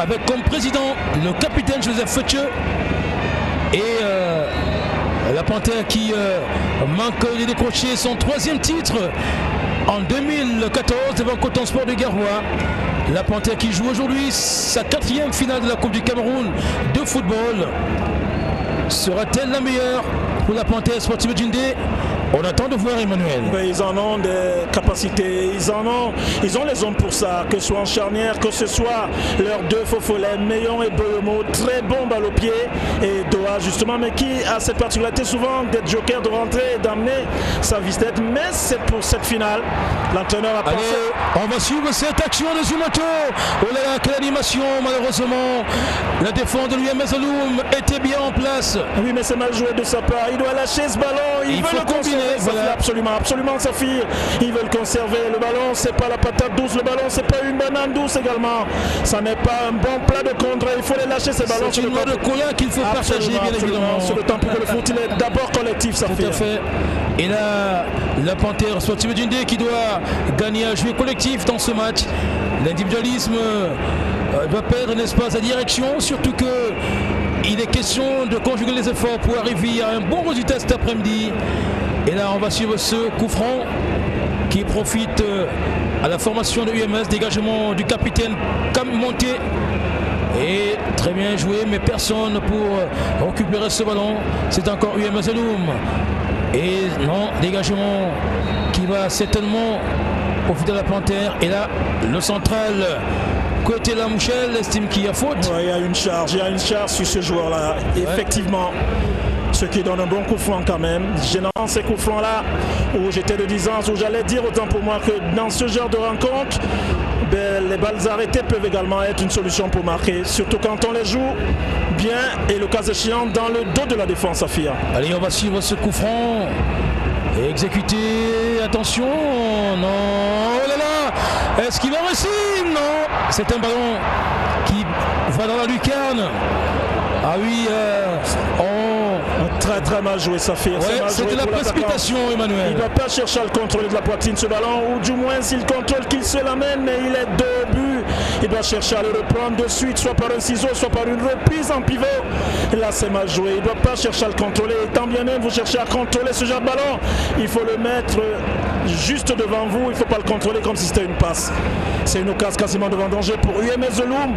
Avec comme président le capitaine Joseph Fetche et la Panthère qui manque de décrocher son troisième titre en 2014 devant Coton Sport de Garoua. La Panthère qui joue aujourd'hui sa quatrième finale de la Coupe du Cameroun de football. Sera-t-elle la meilleure? pour la Panthère Sportive Djindé. On attend de voir Emmanuel. Mais ils en ont des capacités, ils ont les hommes pour ça, que ce soit en charnière, que ce soit leurs deux faux follets, Meillon et Boyomo, très bon balle au pied, et Doha justement, mais qui a cette particularité souvent d'être joker, de rentrer et d'amener sa vise-tête. Mais c'est pour cette finale, l'entraîneur a pensé. Allez, on va suivre cette action de Zumato. Oh là là, quelle animation, malheureusement. La défense de l'UMS Zaloum était bien en place. Oui, mais c'est mal joué de sa part, il doit lâcher ce ballon, il veut le combiner. Voilà. Absolument Saphir, ils veulent conserver le ballon, c'est pas la patate douce, le ballon c'est pas une banane douce également, ça n'est pas un bon plat de contre, il faut les lâcher ces ballons. C'est une loi de Koya qu'il faut partager bien évidemment. Sur le temps pour que le foot il est d'abord collectif, Saphir. Tout à fait. Et là, la Panthère Sportive Djindé qui doit gagner à jouer collectif dans ce match. L'individualisme doit perdre, n'est-ce pas, sa direction, surtout que il est question de conjuguer les efforts pour arriver à un bon résultat cet après-midi. Et là, on va suivre ce coup franc qui profite à la formation de UMS, dégagement du capitaine Cam Monté. Et très bien joué, mais personne pour récupérer ce ballon. C'est encore UMS Zaloum. Et non, dégagement qui va certainement profiter de la Panthère. Et là, le central côté Lamouchel estime qu'il y a faute. Ouais, il y a une charge sur ce joueur-là. Ouais. Effectivement. Ce qui donne un bon coup franc quand même. Gênant ces coups francs là où j'étais de 10 ans, où j'allais dire autant pour moi que dans ce genre de rencontre, les balles arrêtées peuvent également être une solution pour marquer, surtout quand on les joue bien et le cas échéant dans le dos de la défense Saphir. Allez, on va suivre ce coup franc et exécuter. Attention, non, oh là là, est-ce qu'il va réussir? Non, c'est un ballon qui va dans la lucarne. Ah oui, très mal joué Saphir. Ouais, c'était la précipitation, Emmanuel. Il ne doit pas chercher à le contrôler de la poitrine ce ballon, ou du moins s'il contrôle qu'il se l'amène, mais il est debout. Il doit chercher à le reprendre de suite, soit par un ciseau, soit par une reprise en pivot. Et là c'est mal joué, il ne doit pas chercher à le contrôler. Et tant bien même vous cherchez à contrôler ce genre de ballon, il faut le mettre juste devant vous, il ne faut pas le contrôler comme si c'était une passe. C'est une occasion quasiment devant danger pour UMS Zaloum.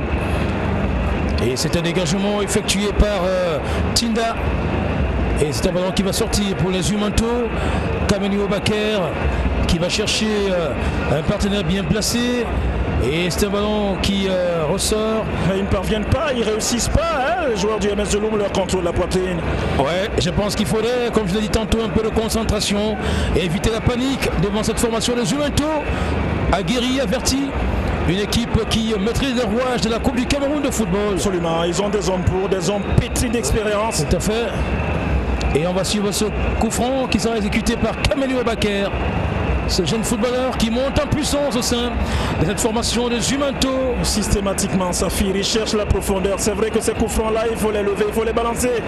Et c'est un dégagement effectué par Tinda. Et c'est un ballon qui va sortir pour les Zumanto. Kameni Obaker qui va chercher un partenaire bien placé. Et c'est un ballon qui ressort. Mais ils ne parviennent pas, ils ne réussissent pas, les joueurs du MS Zaloum, leur contrôle de la poitrine. Ouais, je pense qu'il faudrait, comme je l'ai dit tantôt, un peu de concentration et éviter la panique devant cette formation de Zumanto. Aguerri, averti. Une équipe qui maîtrise les rouages de la Coupe du Cameroun de football. Absolument, ils ont des hommes pour, des hommes pétris d'expérience. Tout à fait. Et on va suivre ce coup franc qui sera exécuté par Kameni Obaker. Ce jeune footballeur qui monte en puissance au sein de cette formation de Zumanto. Systématiquement, Saphir, il cherche la profondeur. C'est vrai que ces coups francs-là, il faut les lever, il faut les balancer.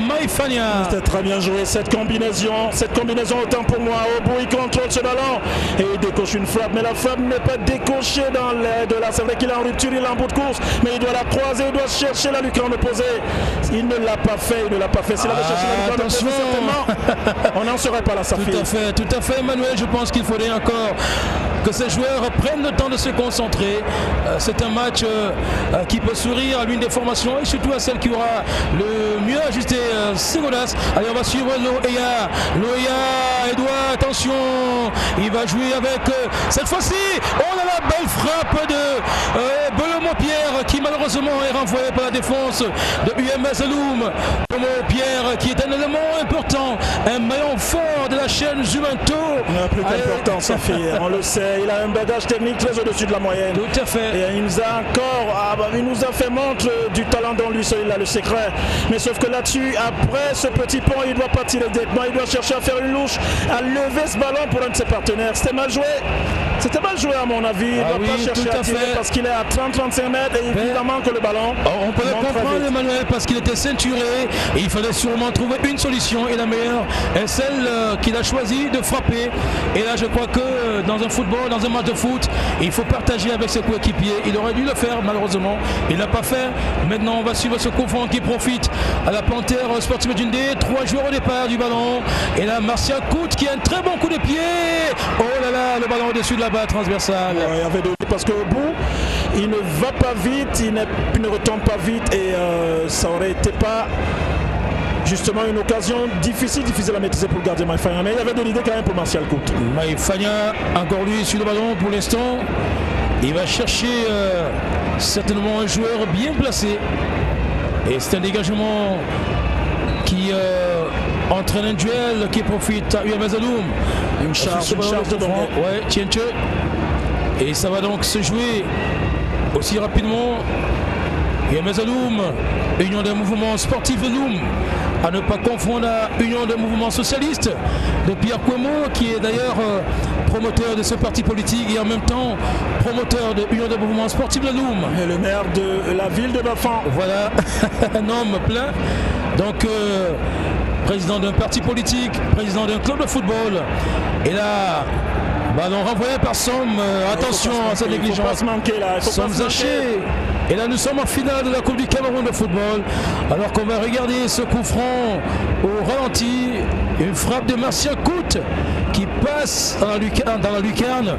Maïfania. C'était très bien joué, cette combinaison autant pour moi. Au bout, il contrôle ce ballon et il décoche une frappe. Mais la frappe n'est pas décochée dans l'aide. Là, c'est vrai qu'il est en rupture, il est en bout de course. Mais il doit la croiser, il doit chercher la lucarne opposée. Il ne l'a pas fait, S'il avait cherché la lucarne opposée, certainement, on n'en serait pas là, Saphir. Tout à fait, Emmanuel. Je pense qu'il faudrait encore que ces joueurs prennent le temps de se concentrer. C'est un match qui peut sourire à l'une des formations et surtout à celle qui aura le mieux ajusté Ségodas. Allez, on va suivre Loya, Edouard, attention, il va jouer avec cette fois-ci, oh là là, belle frappe de Boyomo-Pierre qui malheureusement est renvoyé par la défense de UMS Zaloum. Boyomo-Pierre qui est un élément important, un maillon fort de la chaîne Zumanto. Plus qu'important, Saphir, on le sait, il a un bagage technique très au-dessus de la moyenne. Tout à fait. Et il nous a fait montre du talent dans lui, il a le secret. Mais sauf que là-dessus, après ce petit pont, il ne doit pas tirer directement, il doit chercher à faire une louche, à lever ce ballon pour un de ses partenaires. C'était mal joué à mon avis, il ne doit pas chercher à tirer parce qu'il est à 30-35 mètres et évidemment que le ballon... On peut le comprendre, Emmanuel, parce qu'il était ceinturé et il fallait sûrement trouver une solution et la meilleure est celle qu'il a choisi de frapper. Et là, je crois que dans un football, dans un match de foot, il faut partager avec ses coéquipiers. Il aurait dû le faire, malheureusement. Il n'a pas fait. Maintenant, on va suivre ce coup franc qui profite à la Panthère Sportive Djindé. 3 joueurs au départ du ballon. Et là, Martial Coute qui a un très bon coup de pied. Oh là là, le ballon au-dessus de la barre transversale. Ouais, il y avait parce qu'au bout, il ne va pas vite, il ne retombe pas vite et ça aurait été pas justement une occasion difficile à maîtriser pour le gardien Maïfania, mais il y avait de l'idée quand même pour Martial Coutte. Maïfania, encore lui sur le ballon pour l'instant. Il va chercher certainement un joueur bien placé. Et c'est un dégagement qui entraîne un duel qui profite à UMS Aloum. Une charge de devant. Ouais, Tienche. Et ça va donc se jouer aussi rapidement. UMS Aloum, Union des mouvements sportifs de Loum, à ne pas confondre à Union des mouvements socialistes de Pierre Kouemo, qui est d'ailleurs promoteur de ce parti politique et en même temps promoteur de Union des mouvements sportifs de Loum. Et le maire de la ville de Bafan. Voilà, un homme plein. Donc, président d'un parti politique, président d'un club de football. Et là, ballon renvoyé par Somme. Attention à cette négligence. Il ne faut pas se manquer là. Somme Zaché. Et là, nous sommes en finale de la Coupe du Cameroun de football. Alors qu'on va regarder ce coup franc au ralenti. Une frappe de Martial Coutte qui passe dans la lucarne.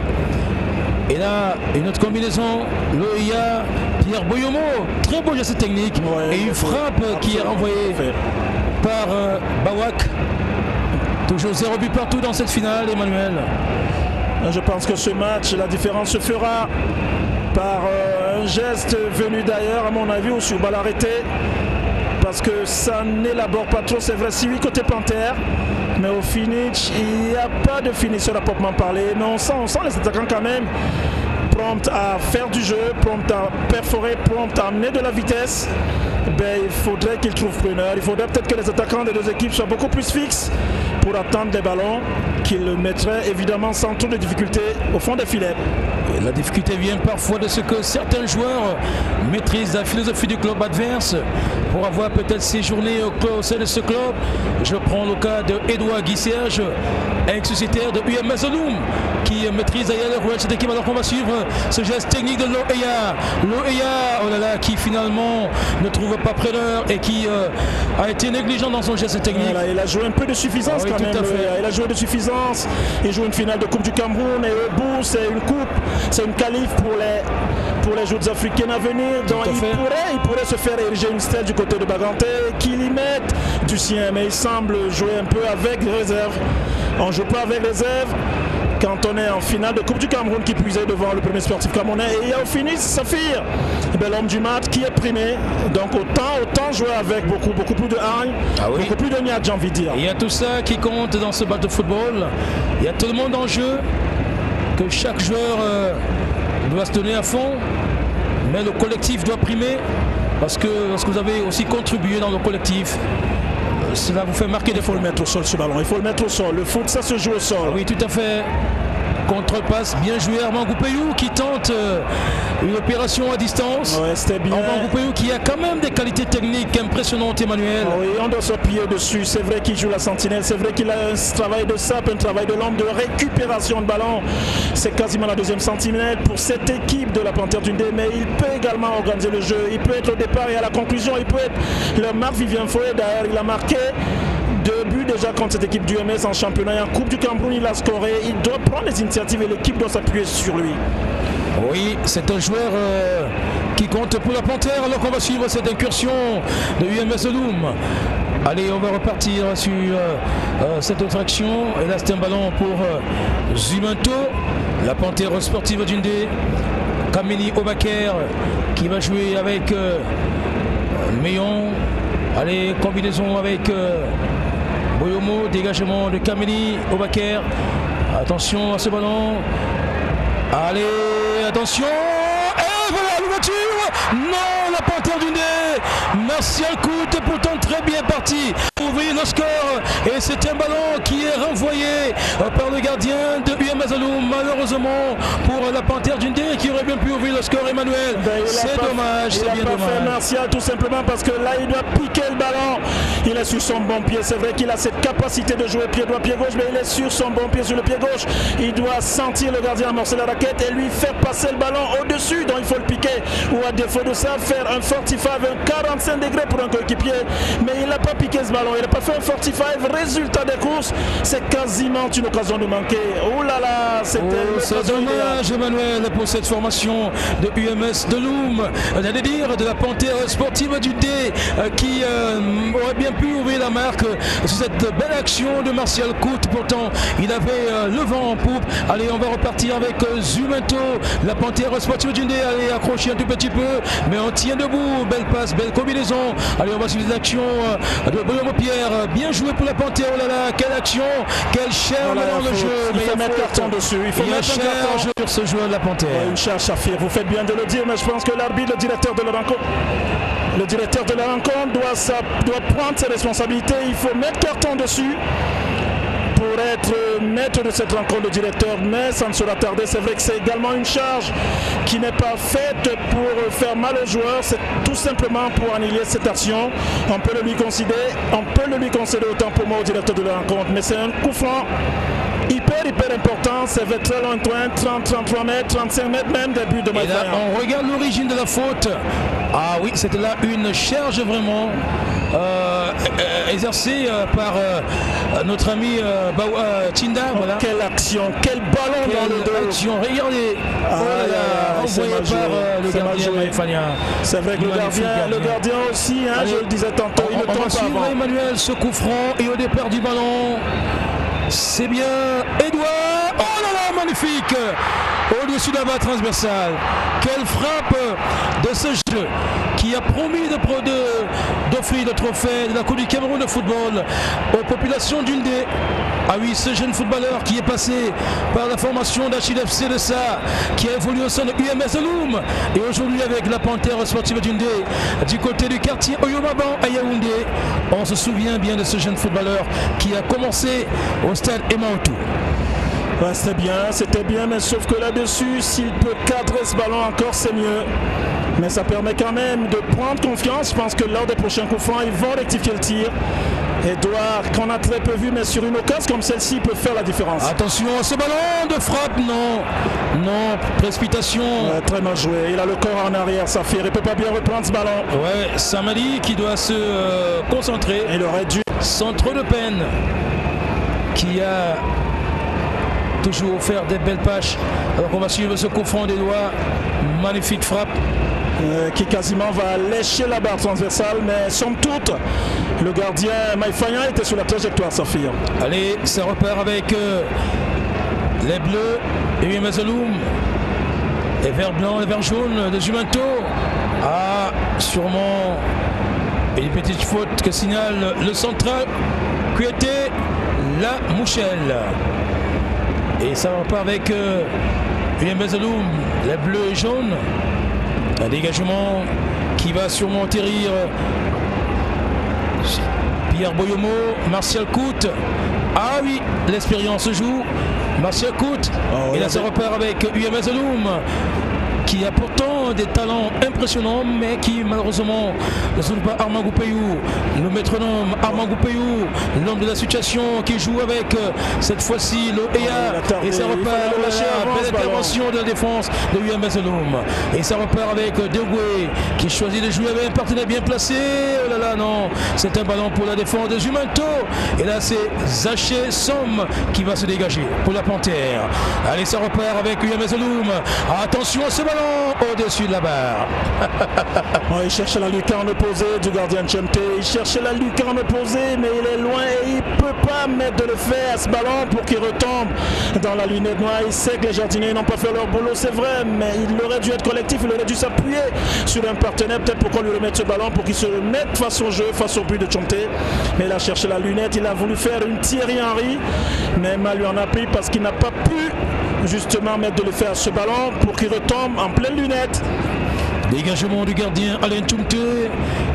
Et là, une autre combinaison. Loïa, Pierre Boyomo. Très beau geste technique. Ouais, et une frappe qui est renvoyée par Bawak. Toujours 0 but partout dans cette finale, Emmanuel. Je pense que ce match, la différence se fera par un geste venu d'ailleurs, à mon avis, ou sur balle arrêtée. Parce que ça n'élabore pas trop, c'est vrai, si oui, côté Panthère. Mais au finish, il n'y a pas de finisseur à proprement parler. Mais on sent les attaquants quand même prompts à faire du jeu, prompts à perforer, prompts à amener de la vitesse. Ben, il faudrait qu'ils trouvent preneur. Il faudrait peut-être que les attaquants des deux équipes soient beaucoup plus fixes pour attendre des ballons qu'ils mettraient évidemment sans trop de difficultés au fond des filets. Et la difficulté vient parfois de ce que certains joueurs maîtrisent la philosophie du club adverse pour avoir peut-être séjourné au sein de ce club. Je prends le cas de Edouard Guy-Serge, ex-sociétaire de UMS Aloum, qui maîtrise d'ailleurs le rôle de cette équipe. Alors qu'on va suivre ce geste technique de Loéa. Loéa, oh là là, qui finalement ne trouve pas preneur et qui a été négligent dans son geste technique. Voilà, il a joué un peu de suffisance quand même. Il a joué de suffisance. Il joue une finale de Coupe du Cameroun et au bout c'est une coupe, c'est une qualif pour les Jeux africains à venir. Donc il pourrait se faire ériger une stèle du côté de Baganté, qu'il y mette du sien, mais il semble jouer un peu avec réserve. On ne joue pas avec réserve quand on est en finale de Coupe du Cameroun qui puisait devant le premier sportif camerounais. Et il y a au finish Saphir, l'homme du match qui est primé. Donc autant jouer avec beaucoup plus de hargne, beaucoup plus de niat, j'ai envie de dire. Il y a tout ça qui compte dans ce match de football. Il y a tout le monde en jeu, que chaque joueur doit se donner à fond, mais le collectif doit primer, parce que lorsque vous avez aussi contribué dans le collectif, cela vous fait marquer des fois. Il faut le mettre au sol ce ballon, il faut le mettre au sol. Le foot, ça se joue au sol. Oui, tout à fait. Contre-passe bien joué Armand Goupeyou qui tente une opération à distance. Ouais, c'était bien. Armand Goupeyou qui a quand même des qualités techniques impressionnantes, Emmanuel. Oui, on doit s'appuyer dessus. C'est vrai qu'il joue la sentinelle, c'est vrai qu'il a un travail de sape, un travail de lampe, de récupération de ballon. C'est quasiment la deuxième sentinelle pour cette équipe de la Panthère du Ndé, mais il peut également organiser le jeu. Il peut être au départ et à la conclusion, il peut être le Marc-Vivien Foé. D'ailleurs, il a marqué 2 buts déjà contre cette équipe du MS en championnat et en Coupe du Cameroun, il a scoré. Il doit prendre les initiatives et l'équipe doit s'appuyer sur lui. Oui, c'est un joueur qui compte pour la Panthère. Alors qu'on va suivre cette incursion de UMS Aloum. Allez, on va repartir sur cette autre action. Et là, c'est un ballon pour Zumanto, la Panthère sportive du Ndé. Kameni Obaker qui va jouer avec Meillon. Allez, combinaison avec Boyomo, dégagement de Kameni Obaker. Attention à ce ballon. Allez, attention. Et voilà l'ouverture. Non, la Panthère du Ndé. Martial Coutte, pourtant très bien parti. Vous voyez le score. Et c'est un ballon qui est renvoyé par le gardien de UMS Aloum. Malheureusement pour la Panthère du Ndé qui aurait bien pu ouvrir le score, Emmanuel. C'est dommage, c'est bien dommage. Il n'a pas fait Martial tout simplement parce que là il doit piquer le ballon. Il est sur son bon pied. C'est vrai qu'il a cette capacité de jouer pied droit, pied gauche, mais il est sur son bon pied, sur le pied gauche. Il doit sentir le gardien amorcer la raquette et lui faire passer le ballon au-dessus. Donc il faut le piquer. ou à défaut de ça faire un 45 un 45 degrés pour un coéquipier, mais il n'a pas piqué ce ballon, il n'a pas fait un 45. Résultat des courses, c'est quasiment une occasion de manquer. Oh là là, c'était dommage, Emmanuel, pour cette formation de UMS de Loum, j'allais dire de la Panthère sportive du D, qui aurait bien pu ouvrir la marque sur cette belle action de Martial Coute. Pourtant il avait le vent en poupe. Allez, on va repartir avec Zumento, la Panthère sportive du D. Allez, accrocher un tout petit peu, mais on tient debout. Belle passe, belle combinaison. Allez, on va suivre les actions de Boyomo Pierre. Bien joué pour la Panthère. Oh là là, quelle action, quelle chair dans le jeu. Il faut mettre carton dessus. Il faut mettre un carton sur ce joueur de la Panthère. Une charge, Safir. Vous faites bien de le dire, mais je pense que l'arbitre, le directeur de la rencontre, doit prendre ses responsabilités. Il faut mettre carton dessus pour être maître de cette rencontre, le directeur, mais ça ne sera tardé. C'est vrai que c'est également une charge qui n'est pas faite pour faire mal aux joueurs, c'est tout simplement pour annuler cette action. On peut le lui concéder autant pour moi au directeur de la rencontre, mais c'est un coup franc hyper important, c'est très loin, 30, 33 mètres, 35 mètres même des buts de Mike Fagnan. On regarde l'origine de la faute. Ah oui, c'était là une charge vraiment exercée par notre ami Tinda. Voilà. Quelle action, quel ballon dans le dos. Action, regardez. Envoyé par le gardien Mike Fagnan. C'est vrai que le gardien aussi, hein, je le disais tantôt, il ne tombe pas avant. Emmanuel, ce coup franc et au départ du ballon, c'est bien Edouard. Oh là là, magnifique. Au-dessus de la barre transversale. Quelle frappe de ce jeu qui a promis d'offrir le trophée de la Coupe du Cameroun de football aux populations d'une D. Ah oui, ce jeune footballeur qui est passé par la formation d'Achille FC de ça, qui a évolué au sein de UMS de Loum et aujourd'hui avec la Panthère sportive d'une D du côté du quartier Oyomaban à Yaoundé. On se souvient bien de ce jeune footballeur qui a commencé au stade Emmaoutou. Ouais, c'était bien, mais sauf que là-dessus, s'il peut cadrer ce ballon encore, c'est mieux. Mais ça permet quand même de prendre confiance. Je pense que lors des prochains coups francs, ils vont rectifier le tir. Edouard, qu'on a très peu vu, mais sur une occasion comme celle-ci, peut faire la différence. Attention à ce ballon de frappe, non, précipitation. Ouais, très mal joué, il a le corps en arrière, Safir, il ne peut pas bien reprendre ce ballon. Ouais, Samadi qui doit se concentrer. Il aurait dû. Sans trop de peine, qui a toujours offert des belles pages. Alors on va suivre ce coup franc d'Edouard, magnifique frappe. Qui quasiment va lécher la barre transversale, mais somme toute, le gardien Mike Fagnan était sur la trajectoire, Safir. Allez, ça repart avec les bleus et UMS de Loum, les verts blancs, les verts jaunes de Jumento. Ah, sûrement une petite faute que signale le central qui était la Mouchelle. Et ça repart avec UMS de Loum, les bleus et jaunes. Un dégagement qui va sûrement atterrir Pierre Boyomo, Martial Coute. Ah oui, l'expérience joue. Martial Coute. Et là ça repart avec UMS de Loum, qui a pourtant des talents impressionnants, mais qui malheureusement ne sont pas Armand Goupeyou, le métronome Armand Goupeyou, l'homme de la situation qui joue avec cette fois-ci le EA. Et ça repart, belle intervention de la défense de UMS de Loum. Et ça repart avec Degoué qui choisit de jouer avec un partenaire bien placé. Oh là là, non, c'est un ballon pour la défense de Jumento. Et là c'est Zaché Somme qui va se dégager pour la Panthère. Allez, ça repart avec UMS de Loum. Attention à ce ballon au-dessus de la barre. Il cherchait la lucarne opposée du gardien Chemté. Il cherchait la lucarne opposée, mais il est loin et il ne peut pas mettre de le fait à ce ballon pour qu'il retombe dans la lunette noire. Il sait que les jardiniers n'ont pas fait leur boulot, c'est vrai, mais il aurait dû être collectif, il aurait dû s'appuyer sur un partenaire, peut-être pour qu'on lui remette ce ballon, pour qu'il se mette face au jeu, face au but de Chemté. Mais il a cherché la lunette, il a voulu faire une Thierry Henry, mais mal lui en a pris parce qu'il n'a pas pu justement mettre de le faire à ce ballon pour qu'il retombe en pleine lunette. Dégagement du gardien Alain Toumte.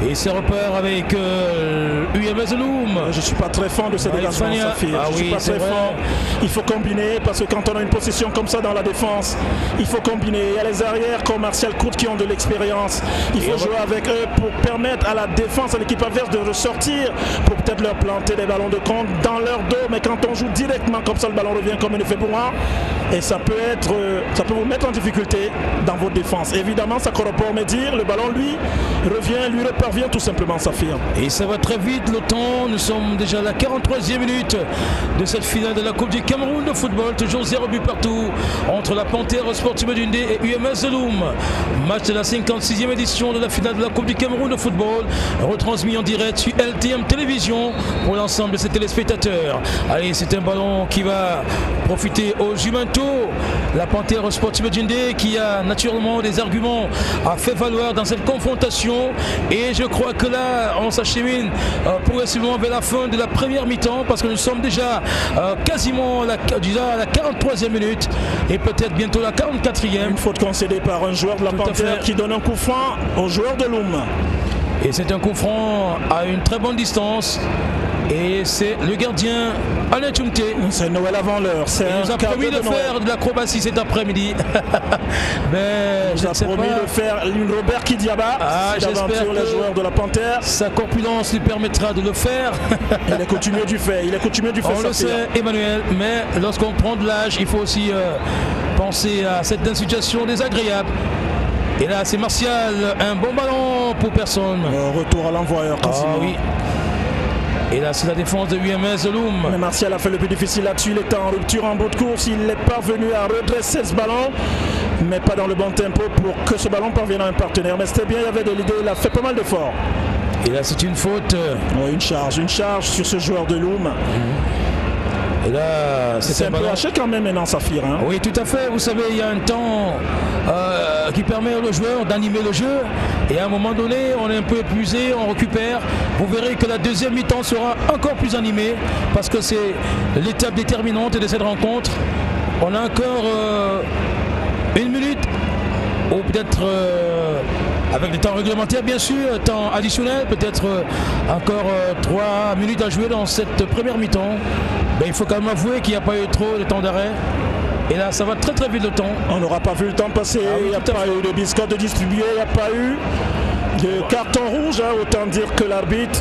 Et ça repart avec UMS Loum. Je ne suis pas très fan de ces dégagements, Safir. Je suis pas très fan. Il faut combiner parce que quand on a une position comme ça dans la défense, il faut combiner. Il y a les arrières comme Martial Court qui ont de l'expérience. Il faut jouer avec eux pour permettre à la défense, à l'équipe adverse de ressortir, pour peut-être leur planter des ballons de compte dans leur dos. Mais quand on joue directement comme ça, le ballon revient comme un effet bourrin. Et ça peut vous mettre en difficulté dans votre défense. Évidemment, ça corrobore mais dire le ballon lui reparvient tout simplement, Safir. Et ça va très vite le temps. Nous sommes déjà à la 43e minute de cette finale de la Coupe du Cameroun de football. Toujours 0 but partout entre la Panthère Sportive Dundee et UMS Loum. Match de la 56e édition de la finale de la Coupe du Cameroun de football. Retransmis en direct sur LTM Télévision pour l'ensemble de ses téléspectateurs. Allez, c'est un ballon qui va profiter aux Jumentos. La Panthère Sportive Dundee qui a naturellement des arguments à faire valoir dans cette confrontation. Et je crois que là, on s'achemine progressivement vers la fin de la première mi-temps parce que nous sommes déjà quasiment à la 43e minute et peut-être bientôt la 44e. Une faute concédée par un joueur de la Panthère qui donne un coup franc au joueur de Loum. Et c'est un coup franc à une très bonne distance. Et c'est le gardien Alain Toumte. C'est Noël avant l'heure. Il nous a promis de faire de l'acrobatie cet après-midi. Mais il nous a promis de faire une Robert Kidiaba. J'espère que les joueurs de la Panthère. Sa corpulence lui permettra de le faire. Il est coutumier du fait. On le sait, Emmanuel. Mais lorsqu'on prend de l'âge, il faut aussi penser à cette situation désagréable. Et là, c'est Martial. Un bon ballon pour personne. Retour à l'envoyeur. Oui. Et là, c'est la défense de UMS Loum. Mais Martial a fait le plus difficile là-dessus. Il était en rupture en bout de course. Il est parvenu à redresser ce ballon, mais pas dans le bon tempo pour que ce ballon parvienne à un partenaire. Mais c'était bien, il y avait de l'idée. Il a fait pas mal d'efforts. Et là, c'est une faute. Une charge sur ce joueur de Loum. Et là, c'est un peu haché quand même maintenant, Safir. Oui, tout à fait. Vous savez, il y a un temps qui permet aux joueurs d'animer le jeu. Et à un moment donné, on est un peu épuisé, on récupère. Vous verrez que la deuxième mi-temps sera encore plus animée parce que c'est l'étape déterminante de cette rencontre. On a encore une minute ou peut-être avec des temps réglementaires bien sûr, temps additionnel, peut-être encore 3 minutes à jouer dans cette première mi-temps. Ben, il faut quand même avouer qu'il n'y a pas eu trop de temps d'arrêt. Et là, ça va très très vite le temps. On n'aura pas vu le temps passer, il n'y a pas eu de biscottes de distribuer, il n'y a pas eu de carton rouge, autant dire que l'arbitre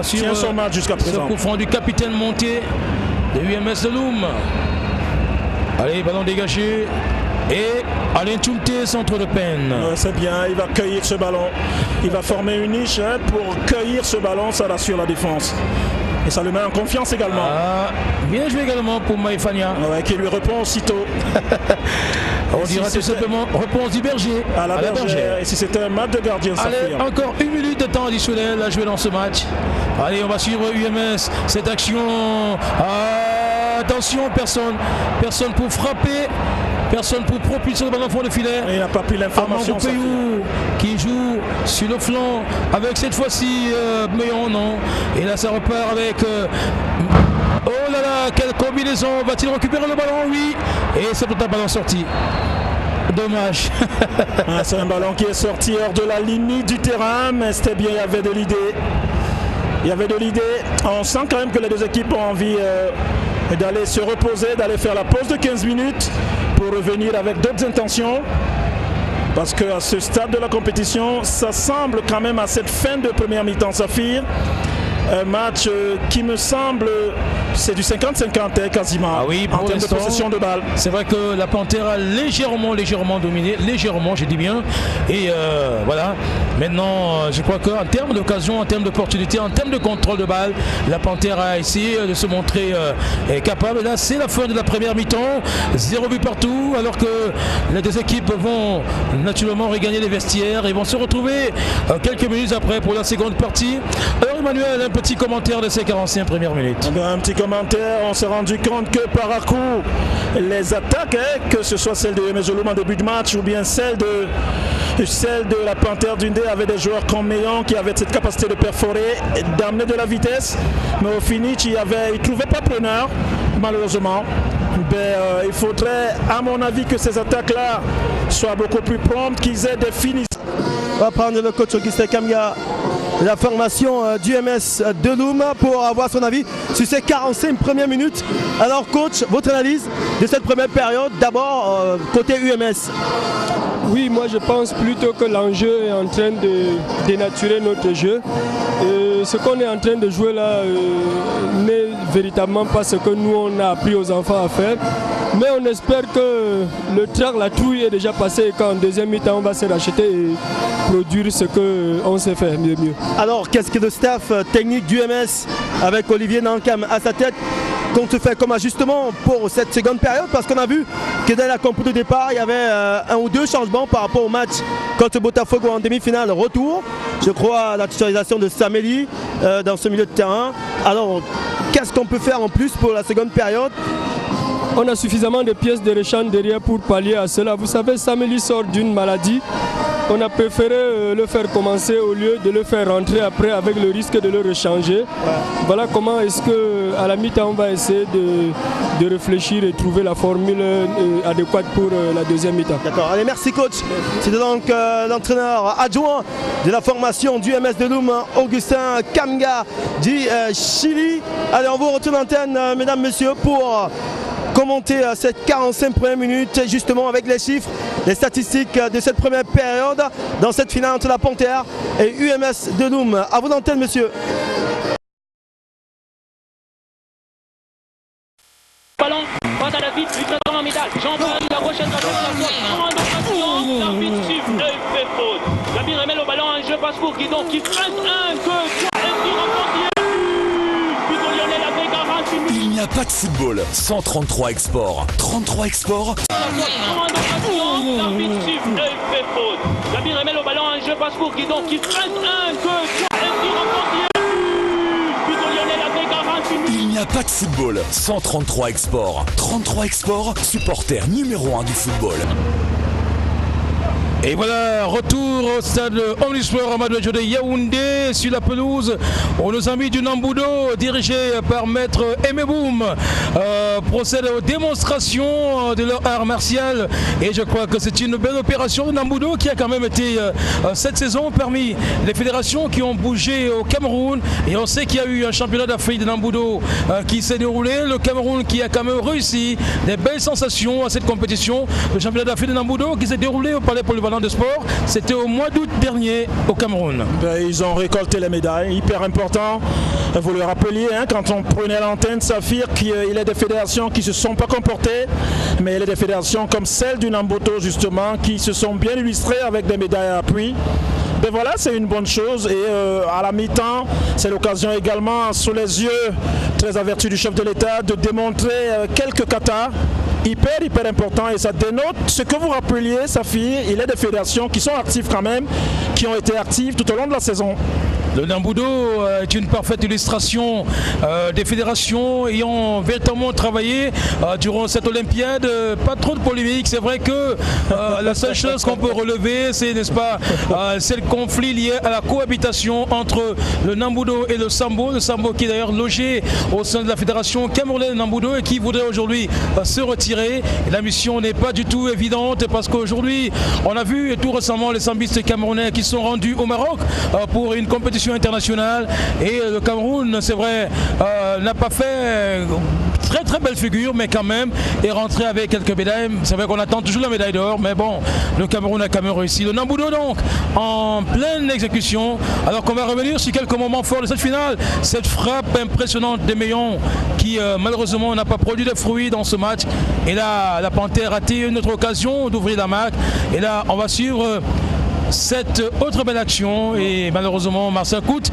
tient son match jusqu'à présent. Ce coup franc du capitaine Montier de UMS Loum. Allez, ballon dégagé. Et Alain Toumte, centre de peine. C'est bien, il va cueillir ce ballon. Il va former une niche pour cueillir ce ballon, ça rassure la défense. Et ça le met en confiance également. Bien joué également pour Maï Fania. Qui lui répond aussitôt. On dira tout simplement réponse du berger à la bergère. Et si c'était un match de gardien, ça allez, encore 1 minute de temps additionnel à jouer dans ce match. Allez, on va suivre UMS. Cette action. Attention, personne pour frapper. Personne pour propulser le ballon au fond de filet. Il n'a pas pris l'information. Qui joue sur le flanc avec cette fois-ci Meillon, non. Et là ça repart avec oh là là, quelle combinaison. Va-t-il récupérer le ballon? Oui. Et c'est peut-être un ballon sorti. Dommage. C'est un ballon qui est sorti hors de la limite du terrain, mais c'était bien, il y avait de l'idée. On sent quand même que les deux équipes ont envie d'aller se reposer, d'aller faire la pause de 15 minutes pour revenir avec d'autres intentions. Parce qu'à ce stade de la compétition, ça semble quand même à cette fin de première mi-temps, Safir, un match qui me semble, c'est du 50-50 quasiment, en termes de possession de balle. C'est vrai que la Panthère a légèrement dominé, je dis bien. Et voilà, maintenant je crois qu'en termes d'occasion, en termes d'opportunité, en termes de contrôle de balle, la Panthère a essayé de se montrer capable. Et là c'est la fin de la première mi-temps, 0 but partout, alors que les deux équipes vont naturellement regagner les vestiaires et vont se retrouver quelques minutes après pour la seconde partie. Alors Emmanuel, un petit commentaire de ces 45 premières minutes. Un petit commentaire, on s'est rendu compte que par à coup, les attaques, que ce soit celle de UMS Loum en début de match ou bien celle de la Panthère Dundee, avait des joueurs comme Meillon qui avaient cette capacité de perforer et d'amener de la vitesse, mais au finish il ne trouvait pas preneur malheureusement. Il faudrait à mon avis que ces attaques là soient beaucoup plus promptes, qu'ils aient des finissements. On va prendre le coach Augustin Kamga de la formation d'UMS de Loum pour avoir son avis sur ces 45 premières minutes. Alors coach, votre analyse de cette première période, d'abord côté UMS. Oui, moi je pense plutôt que l'enjeu est en train de dénaturer notre jeu. Ce qu'on est en train de jouer là n'est véritablement pas ce que nous on a appris aux enfants à faire. Mais on espère que le trac, la trouille est déjà passé et qu'en deuxième mi-temps on va se racheter et produire ce qu'on sait faire mieux. Alors qu'est-ce que le staff technique d'UMS avec Olivier Nankam à sa tête compte faire comme ajustement pour cette seconde période? Parce qu'on a vu que dans la compo de départ il y avait un ou deux changements par rapport au match contre Botafogo en demi-finale retour. Je crois à la titularisation de Saméli dans ce milieu de terrain. Alors qu'est-ce qu'on peut faire en plus pour la seconde période? On a suffisamment de pièces de rechange derrière pour pallier à cela. Vous savez, Saméli sort d'une maladie. On a préféré le faire commencer au lieu de le faire rentrer après avec le risque de le rechanger. Voilà comment est-ce qu'à la mi-temps on va essayer de réfléchir et trouver la formule adéquate pour la deuxième mi-temps. D'accord, allez merci coach. C'était donc l'entraîneur adjoint de la formation du MS de Loum, Augustin Kamga du Chili. Allez, on vous retourne l'antenne mesdames, messieurs pour commenter cette 45 premières minutes justement avec les chiffres, les statistiques de cette première période dans cette finale entre la Panthère et UMS de Loum. À vous l'antenne monsieur. Ballon, passe à la vite, du traitement en métal. Jean-Paul, la prochaine l'arbitre siffle et fait faute. L'arbitre remet le ballon en jeu, passe pour Guidon qui presse 1, 2, 3, et qui remporte. Il n'y a pas de football sans 33 Export. 33 Export. L'arbitre siffle et fait faute. L'arbitre remet le ballon en jeu, passe pour Guidon qui presse 1, 2, 3, et qui remporte. Il n'y a pas de football sans 33 Export. 33 Export, supporter numéro 1 du football. Et voilà, retour au stade Omnisport Amadou de Yaoundé sur la pelouse où nos amis du Nambudo, dirigés par maître Emeboum, procèdent aux démonstrations de leur art martial. Et je crois que c'est une belle opération de Nambudo qui a quand même été cette saison parmi les fédérations qui ont bougé au Cameroun. Et on sait qu'il y a eu un championnat d'Afrique de Nambudo qui s'est déroulé. Le Cameroun qui a quand même réussi des belles sensations à cette compétition. Le championnat d'Afrique de Nambudo qui s'est déroulé au Palais Polyvalent de sport, c'était au mois d'août dernier au Cameroun. Ils ont récolté les médailles, hyper important. Vous le rappeliez, quand on prenait l'antenne Saphir, qu'il est des fédérations qui ne se sont pas comportées, mais il y a des fédérations comme celle du Nambudo justement, qui se sont bien illustrées avec des médailles à appui. Ben voilà, c'est une bonne chose et à la mi-temps, c'est l'occasion également, sous les yeux très avertis du chef de l'État, de démontrer quelques katas hyper important et ça dénote ce que vous rappeliez, Saphir, il y a des fédérations qui sont actives quand même, qui ont été actives tout au long de la saison. Le Nambudo est une parfaite illustration des fédérations ayant véritablement travaillé durant cette Olympiade. Pas trop de polémique. C'est vrai que la seule chose qu'on peut relever, c'est, n'est-ce pas, c'est le conflit lié à la cohabitation entre le Nambudo et le Sambo. Le Sambo qui est d'ailleurs logé au sein de la fédération camerounaise de Nambudo et qui voudrait aujourd'hui se retirer. Et la mission n'est pas du tout évidente parce qu'aujourd'hui, on a vu et tout récemment les sambistes camerounais qui sont rendus au Maroc pour une compétition internationale et le Cameroun, c'est vrai, n'a pas fait très belle figure, mais quand même est rentré avec quelques médailles. C'est vrai qu'on attend toujours la médaille d'or, mais bon, le Cameroun a quand même réussi. Le Nambudo donc en pleine exécution, alors qu'on va revenir sur quelques moments forts de cette finale. Cette frappe impressionnante d'Emeillon qui malheureusement n'a pas produit de fruits dans ce match. Et là, la Panthère a raté une autre occasion d'ouvrir la marque. Et là, on va suivre cette autre belle action et malheureusement Marcel Coute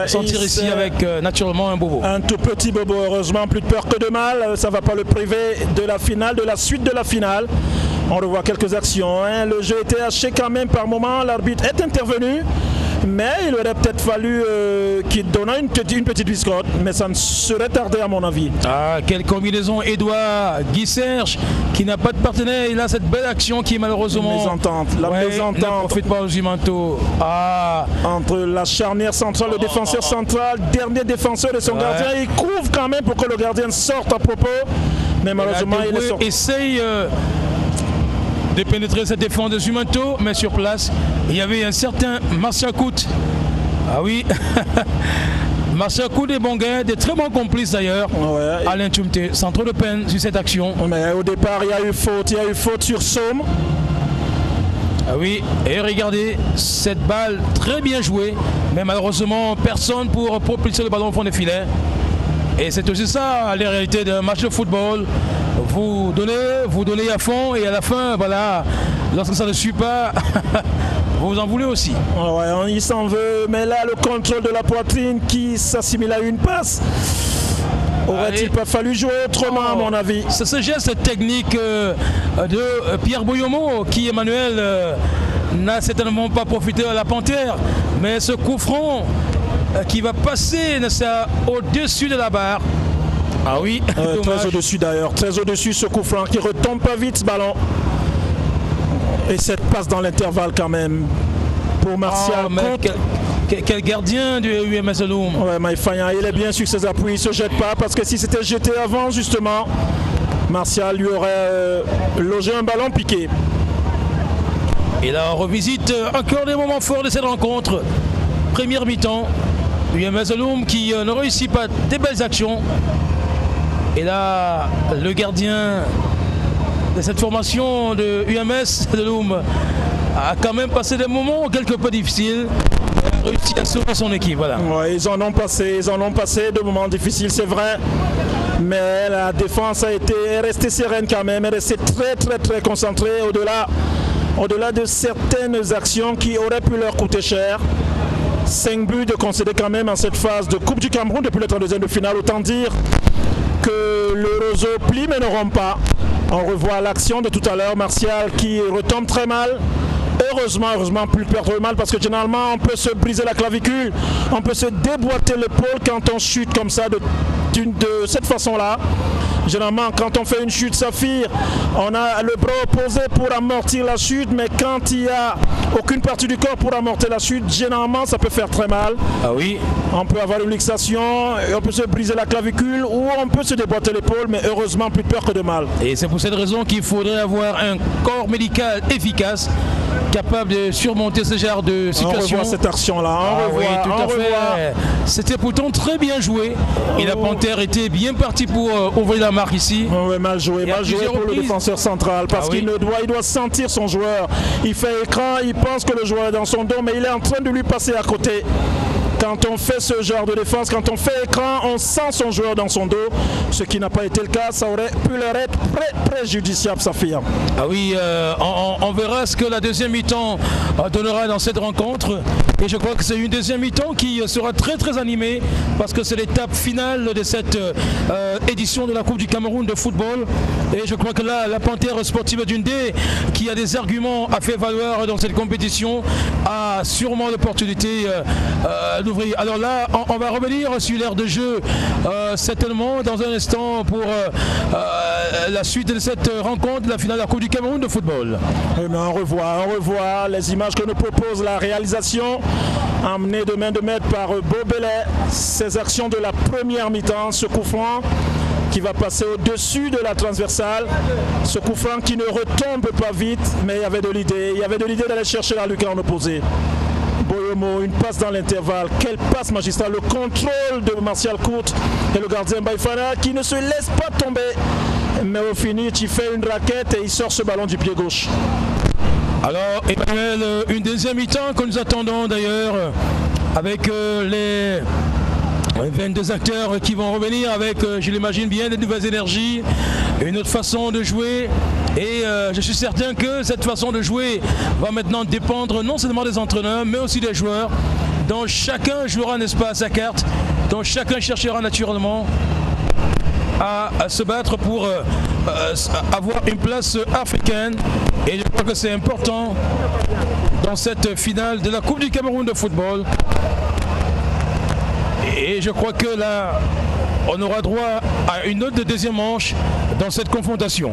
s'en tire ici avec naturellement un bobo. Un tout petit bobo, heureusement, plus de peur que de mal, ça ne va pas le priver de la finale, de la suite de la finale. On revoit quelques actions, le jeu était haché quand même par moment, l'arbitre est intervenu. Mais il aurait peut-être fallu qu'il donne une petite biscotte, mais ça ne serait tardé à mon avis. Ah, quelle combinaison, Edouard, Guy Serge, qui n'a pas de partenaire, il a cette belle action qui est malheureusement... La mésentente. Ne profite pas au Gimanto. Entre la charnière centrale, le défenseur central, dernier défenseur de son gardien, il couvre quand même pour que le gardien sorte à propos, mais malheureusement il est sorti. Essaye de pénétrer cette défense de Zumanto, mais sur place, il y avait un certain Martial Kout. Ah oui, Martial Kout est bon gars, des très bons complices d'ailleurs. Ouais. Alain Tumté, sans trop de peine sur cette action. Mais au départ, il y a eu faute sur Somme. Ah oui, et regardez, cette balle très bien jouée, mais malheureusement personne pour propulser le ballon au fond des filets. Et c'est aussi ça la réalité d'un match de football. Vous donnez à fond et à la fin, voilà, lorsque ça ne suit pas, vous en voulez aussi. Ouais, il s'en veut, mais là le contrôle de la poitrine qui s'assimile à une passe. Aurait-il pas fallu jouer autrement à mon avis? C'est ce geste technique de Pierre Boyomo qui, Emmanuel, n'a certainement pas profité à la Panthère. Mais ce coup franc qui va passer au-dessus de la barre. Ah oui, très au-dessus d'ailleurs, très au-dessus ce coup franc qui retombe pas vite ce ballon. Et cette passe dans l'intervalle quand même pour Martial. Quel gardien du UMS Loum. Ouais, Maïfania, il est bien sur ses appuis, il ne se jette pas parce que si c'était jeté avant justement, Martial lui aurait logé un ballon piqué. Et là on revisite encore des moments forts de cette rencontre. Première mi-temps, UMS Loum qui ne réussit pas des belles actions. Et là, le gardien de cette formation de UMS de Loum a quand même passé des moments quelque peu difficiles. Réussi à sauver son équipe, voilà. Ouais, ils en ont passé de moments difficiles, c'est vrai. Mais la défense est restée sereine quand même, elle est restée très concentrée au-delà de certaines actions qui auraient pu leur coûter cher. 5 buts de concédés quand même en cette phase de Coupe du Cameroun depuis le 32e de finale. Autant dire que le roseau plie mais ne rompt pas. On revoit l'action de tout à l'heure, Martial qui retombe très mal. Heureusement, plus perdre mal parce que généralement on peut se briser la clavicule, on peut se déboîter l'épaule quand on chute comme ça de cette façon-là. Généralement, quand on fait une chute saphir, on a le bras opposé pour amortir la chute, mais quand il n'y a aucune partie du corps pour amortir la chute, généralement ça peut faire très mal. Ah oui. On peut avoir une luxation, on peut se briser la clavicule ou on peut se déboîter l'épaule, mais heureusement plus peur que de mal. Et c'est pour cette raison qu'il faudrait avoir un corps médical efficace, capable de surmonter ce genre de situation. On revoit cette action-là, C'était pourtant très bien joué. Et la Panthère était bien partie pour ouvrir la marque ici. Ouais, mal joué pour le défenseur central parce qu'il doit sentir son joueur. Il fait écran, il pense que le joueur est dans son dos, mais il est en train de lui passer à côté. Quand on fait ce genre de défense, quand on fait écran, on sent son joueur dans son dos. Ce qui n'a pas été le cas, ça aurait pu leur être préjudiciable, Saphir. Ah oui, on verra ce que la deuxième mi-temps donnera dans cette rencontre. Et je crois que c'est une deuxième mi-temps qui sera très animée parce que c'est l'étape finale de cette édition de la Coupe du Cameroun de football. Et je crois que là, la Panthère sportive d'Undé, qui a des arguments à faire valoir dans cette compétition, a sûrement l'opportunité d'ouvrir. Alors là, on va revenir sur l'aire de jeu certainement dans un instant pour la suite de cette rencontre de la finale de la Coupe du Cameroun de football. Oui, mais on revoit les images que nous propose la réalisation, emmenée de main de maître par Beaubelet. Ces actions de la première mi-temps, ce coup franc qui va passer au-dessus de la transversale, ce coup franc qui ne retombe pas vite, mais il y avait de l'idée d'aller chercher la lucarne opposée. Boyomo, une passe dans l'intervalle, quelle passe magistrale, le contrôle de Martial Kout et le gardien Baïfana qui ne se laisse pas tomber, mais au finish il fait une raquette et il sort ce ballon du pied gauche. Alors Emmanuel, une deuxième mi-temps que nous attendons d'ailleurs avec les 22 acteurs qui vont revenir avec, je l'imagine bien, des nouvelles énergies, une autre façon de jouer. Et je suis certain que cette façon de jouer va maintenant dépendre non seulement des entraîneurs, mais aussi des joueurs, dont chacun jouera, n'est-ce pas, à sa carte, dont chacun cherchera naturellement à se battre pour avoir une place africaine. Et je crois que c'est important dans cette finale de la Coupe du Cameroun de football. Et je crois que là, on aura droit à une autre deuxième manche dans cette confrontation.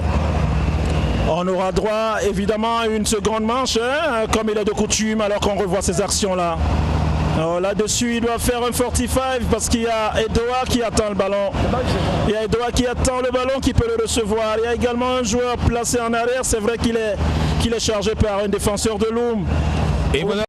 On aura droit évidemment à une seconde manche, hein, comme il est de coutume, alors qu'on revoit ces actions-là. Là-dessus, il doit faire un 45 parce qu'il y a Edoa qui attend le ballon. Il y a Edoa qui attend le ballon, qui peut le recevoir. Il y a également un joueur placé en arrière. C'est vrai qu'il est qu'il est chargé par un défenseur de Loum. Et voilà.